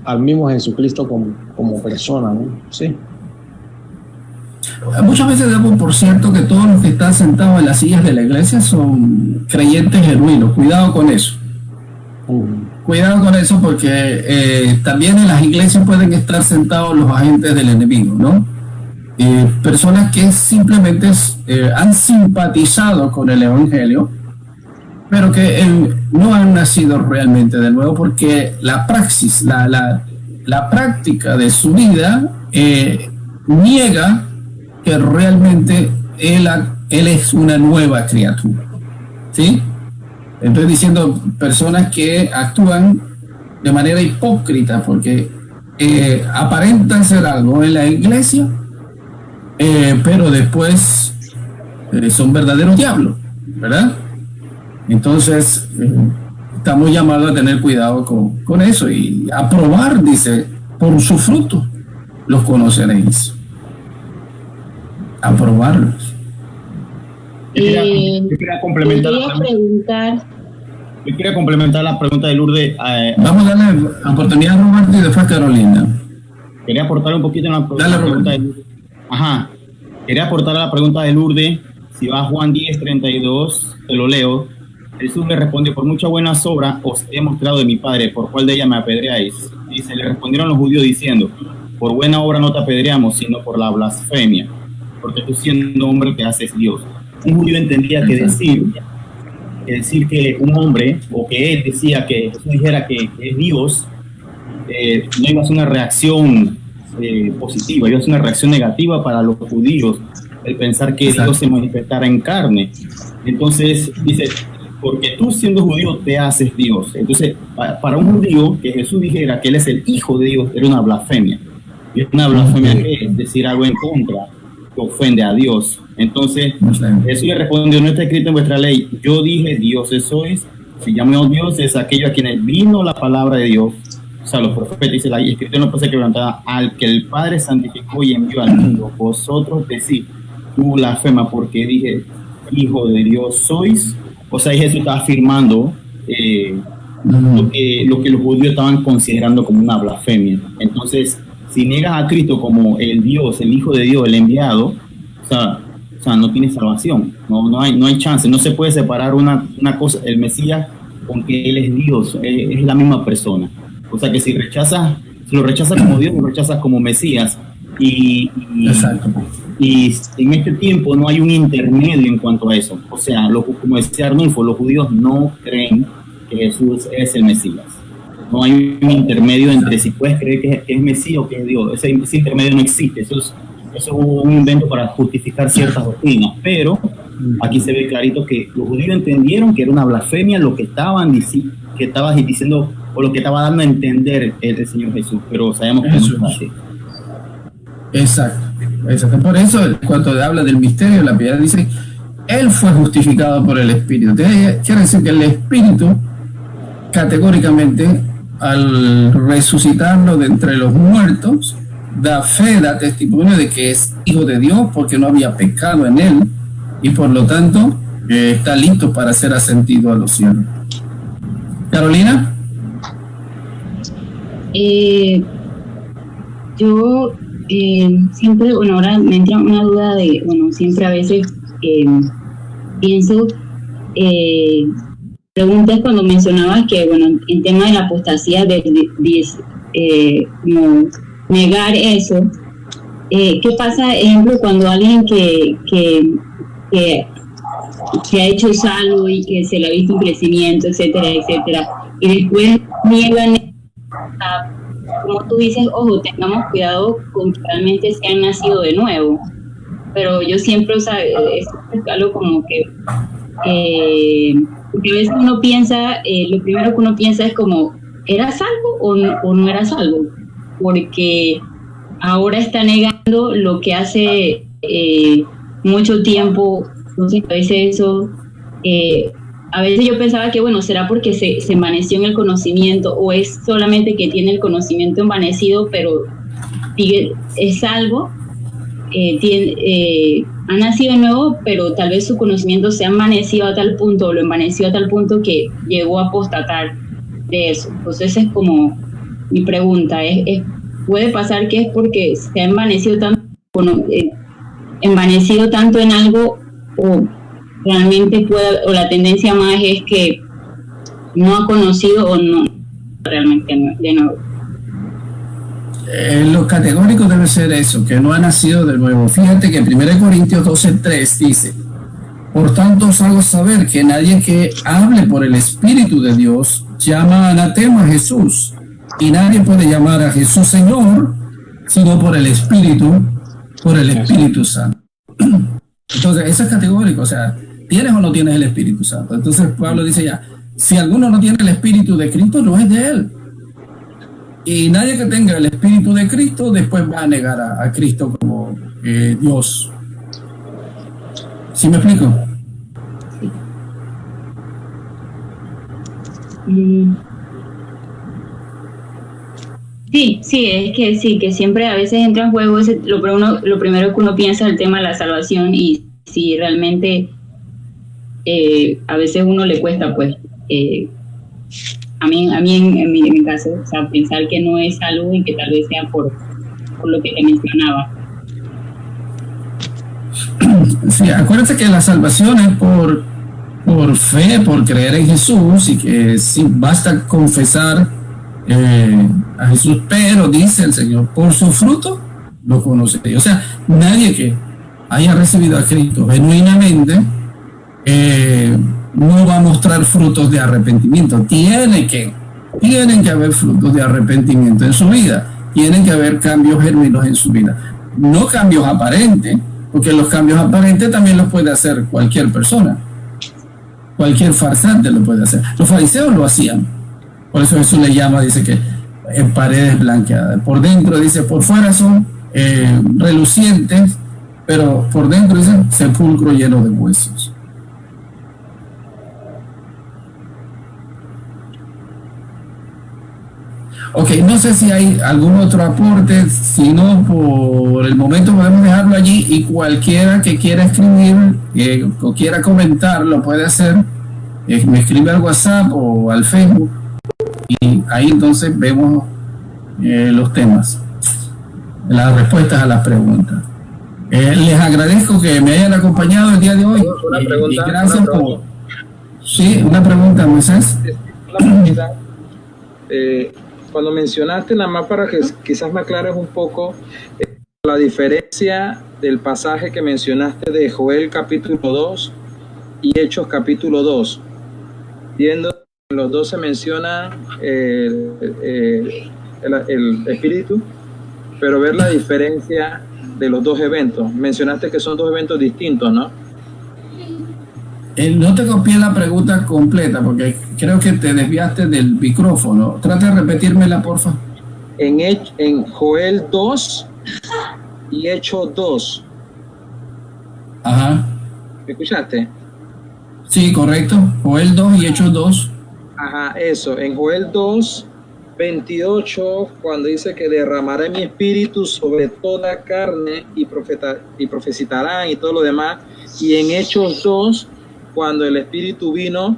al mismo Jesucristo como persona, ¿no? Sí. Muchas veces damos por cierto que todos los que están sentados en las sillas de la iglesia son creyentes genuinos. Cuidado con eso. Cuidado con eso, porque también en las iglesias pueden estar sentados los agentes del enemigo, ¿no? Personas que simplemente han simpatizado con el evangelio, pero que no han nacido realmente de nuevo, porque la praxis, la práctica de su vida niega que realmente él es una nueva criatura, ¿sí? Estoy diciendo personas que actúan de manera hipócrita porque aparentan ser algo en la iglesia, pero después son verdaderos diablos, ¿verdad? Entonces estamos llamados a tener cuidado con eso y a probar, dice, por su fruto los conoceréis. A probarlos. Yo quería complementar la pregunta de Lourdes. Vamos a darle oportunidad a Roberto y después a Carolina. Quería aportar un poquito en la pregunta de Lourdes. Quería aportar a la pregunta de Lourdes. Si va a Juan 10:32, te lo leo. Jesús le respondió: por muchas buenas obras os he mostrado de mi Padre, ¿por cuál de ellas me apedreáis? Dice, le respondieron los judíos diciendo: por buena obra no te apedreamos, sino por la blasfemia, porque tú siendo hombre te haces Dios. Un judío entendía que decir que un hombre, o que él decía que Jesús dijera que es Dios, no iba a ser una reacción positiva, iba a ser una reacción negativa para los judíos, el pensar que Dios se manifestara en carne. Entonces dice, porque tú siendo judío te haces Dios. Entonces para un judío que Jesús dijera que él es el hijo de Dios era una blasfemia. Y una blasfemia es decir algo en contra, que ofende a Dios. Entonces, eso le respondió, no está escrito en vuestra ley. Yo dije, dioses sois. Si llamó Dios es aquello a quienes vino la palabra de Dios. O sea, los profetas, dice la escritura no puede ser quebrantada, al que el Padre santificó y envió al mundo. Vosotros decís, tú blasfema, porque dije, hijo de Dios sois. O sea, Jesús está afirmando lo que los judíos estaban considerando como una blasfemia. Entonces, si niegas a Cristo como el Dios, el Hijo de Dios, el enviado, o sea, no tiene salvación, no hay chance, no se puede separar una cosa, el Mesías, con que Él es Dios, es la misma persona. O sea que si lo rechazas como Dios, lo rechazas como Mesías. Y en este tiempo no hay un intermedio en cuanto a eso. O sea, como decía Arnulfo, los judíos no creen que Jesús es el Mesías. No hay un intermedio entre si puedes creer que es Mesías o que es Dios. Ese intermedio no existe. Eso es un invento para justificar ciertas doctrinas. Pero aquí se ve clarito que los judíos entendieron que era una blasfemia lo que estabas diciendo o lo que estaba dando a entender el Señor Jesús. Pero sabemos que no es así. Exacto. Por eso, cuando habla del misterio, la piedad dice, Él fue justificado por el Espíritu. Quiere decir que el Espíritu, categóricamente, al resucitarlo de entre los muertos, da fe, da testimonio de que es hijo de Dios porque no había pecado en él y por lo tanto está listo para ser ascendido a los cielos. Carolina. Yo siempre, bueno, ahora me entra una duda de, bueno, siempre a veces pienso, preguntas cuando mencionabas que, bueno, en tema de la apostasía, como negar eso, ¿qué pasa, ejemplo, cuando alguien que ha hecho salvo y que se le ha visto un crecimiento, etcétera, y después niegan, como tú dices, ojo, tengamos cuidado con que realmente se han nacido de nuevo, pero yo siempre, o sea, es algo como que porque a veces uno piensa, lo primero que uno piensa es como, ¿era salvo o no era salvo? Porque ahora está negando lo que hace mucho tiempo. Entonces a veces eso, a veces yo pensaba que, bueno, será porque se envaneció en el conocimiento, o es solamente que tiene el conocimiento envanecido, pero es salvo, ha nacido de nuevo, pero tal vez su conocimiento se ha envanecido a tal punto, o lo envaneció a tal punto que llegó a apostatar de eso. Entonces es como mi pregunta, ¿puede pasar que es porque se ha envanecido tanto en algo, o realmente o la tendencia más es que no ha conocido o no realmente de nuevo? Lo categórico debe ser eso, que no ha nacido de nuevo. Fíjate que 1 Corintios 12:3 dice: por tanto os hago saber que nadie que hable por el Espíritu de Dios llama anatema a Jesús, y nadie puede llamar a Jesús Señor sino por el Espíritu Santo. Entonces eso es categórico, o sea, ¿tienes o no tienes el Espíritu Santo? Entonces Pablo dice ya, si alguno no tiene el Espíritu de Cristo, no es de él. Y nadie que tenga el Espíritu de Cristo después va a negar a Cristo como Dios. ¿Sí me explico? Sí, es que sí, que siempre a veces entra en juego lo primero que uno piensa es el tema de la salvación, y si realmente a veces uno le cuesta, pues a mí en mi caso, o sea, pensar que no es algo y que tal vez sea por lo que te mencionaba. Sí, acuérdate que la salvación es por fe, por creer en Jesús, y que sí, basta confesar a Jesús, pero dice el Señor, por su fruto lo conoceréis. O sea, nadie que haya recibido a Cristo genuinamente no va a mostrar frutos de arrepentimiento. Tienen que haber frutos de arrepentimiento en su vida, tienen que haber cambios genuinos en su vida, no cambios aparentes, porque los cambios aparentes también los puede hacer cualquier persona, cualquier farsante lo puede hacer. Los fariseos lo hacían, por eso Jesús le llama, dice que en paredes blanqueadas, por dentro dice, por fuera son relucientes, pero por dentro dice sepulcro lleno de huesos. Ok, no sé si hay algún otro aporte, si no, por el momento podemos dejarlo allí y cualquiera que quiera escribir o quiera comentar lo puede hacer, me escribe al WhatsApp o al Facebook y ahí entonces vemos los temas, las respuestas a las preguntas. Les agradezco que me hayan acompañado el día de hoy. Una pregunta, y gracias una pregunta. por... Sí, una pregunta, Moisés. Una pregunta. Cuando mencionaste, nada más para que quizás me aclares un poco la diferencia del pasaje que mencionaste de Joel capítulo 2 y Hechos capítulo 2. Viendo que los dos se menciona el espíritu, pero ver la diferencia de los dos eventos. Mencionaste que son dos eventos distintos, ¿no? No te copié la pregunta completa porque creo que te desviaste del micrófono. Trata de repetírmela, porfa. En Joel 2 y Hechos 2. Ajá. ¿Me escuchaste? Sí, correcto. Joel 2 y Hechos 2. Ajá, eso. En Joel 2, 28, cuando dice que derramaré mi espíritu sobre toda carne y profetizarán y todo lo demás. Y en Hechos 2, cuando el espíritu vino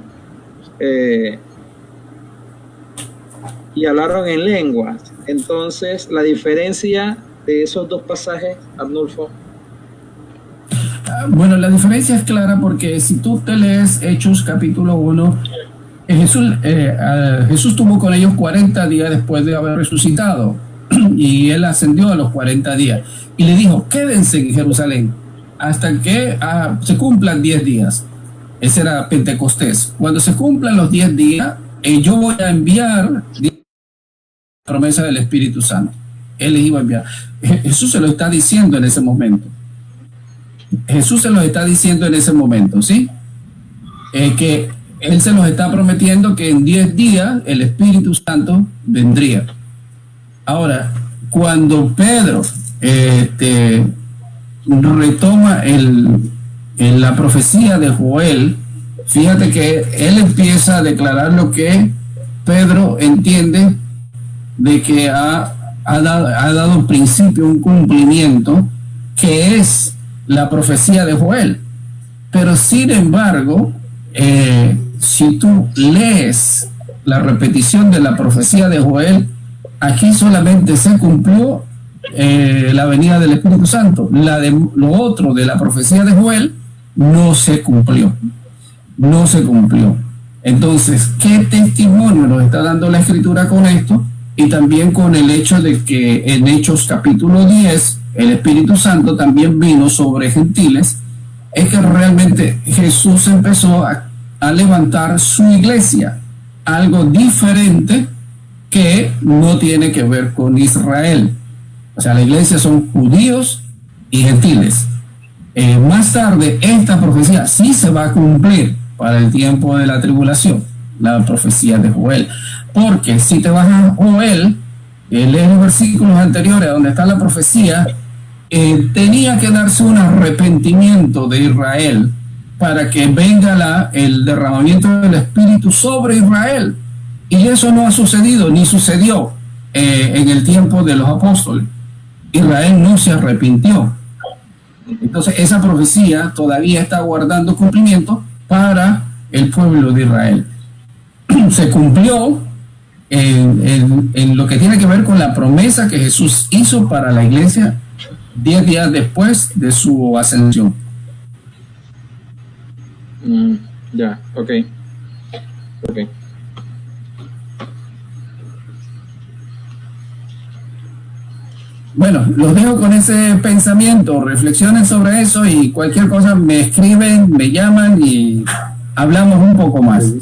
y hablaron en lenguas. Entonces, la diferencia de esos dos pasajes, Arnulfo. Bueno, la diferencia es clara porque si tú te lees Hechos capítulo 1, Jesús estuvo con ellos 40 días después de haber resucitado y él ascendió a los 40 días y le dijo, quédense en Jerusalén hasta que se cumplan 10 días. Ese era Pentecostés. Cuando se cumplan los 10 días, yo voy a enviar la promesa del Espíritu Santo. Él les iba a enviar. Jesús se lo está diciendo en ese momento. Jesús se los está diciendo en ese momento, ¿sí? Que Él se los está prometiendo que en 10 días el Espíritu Santo vendría. Ahora, cuando Pedro retoma la profecía de Joel, fíjate que él empieza a declarar lo que Pedro entiende de que ha dado un principio, un cumplimiento, que es la profecía de Joel. Pero sin embargo, si tú lees la repetición de la profecía de Joel, aquí solamente se cumplió la venida del Espíritu Santo. Lo otro de la profecía de Joel no se cumplió. No se cumplió. Entonces, ¿qué testimonio nos está dando la Escritura con esto? Y también con el hecho de que en Hechos capítulo 10, el Espíritu Santo también vino sobre gentiles, es que realmente Jesús empezó a levantar su iglesia, algo diferente que no tiene que ver con Israel. O sea, la iglesia son judíos y gentiles. Más tarde, esta profecía sí se va a cumplir para el tiempo de la tribulación, la profecía de Joel. Porque si te vas a Joel, lees los versículos anteriores donde está la profecía, tenía que darse un arrepentimiento de Israel para que venga el derramamiento del Espíritu sobre Israel. Y eso no ha sucedido, ni sucedió en el tiempo de los apóstoles. Israel no se arrepintió. Entonces esa profecía todavía está guardando cumplimiento para el pueblo de Israel. Se cumplió en lo que tiene que ver con la promesa que Jesús hizo para la iglesia 10 días después de su ascensión. Ya, ok. Bueno, los dejo con ese pensamiento, reflexionen sobre eso y cualquier cosa me escriben, me llaman y hablamos un poco más.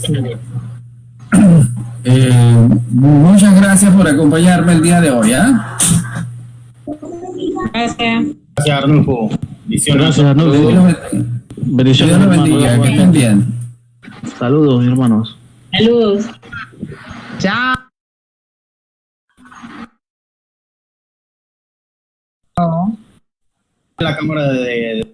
Muchas gracias por acompañarme el día de hoy. Gracias. Gracias, Arnulfo. Gracias, Arnulfo. Bendiciones, Dios los bendiga, hermanos. que estén bien. Saludos, mis hermanos. Saludos. Chao. la cámara de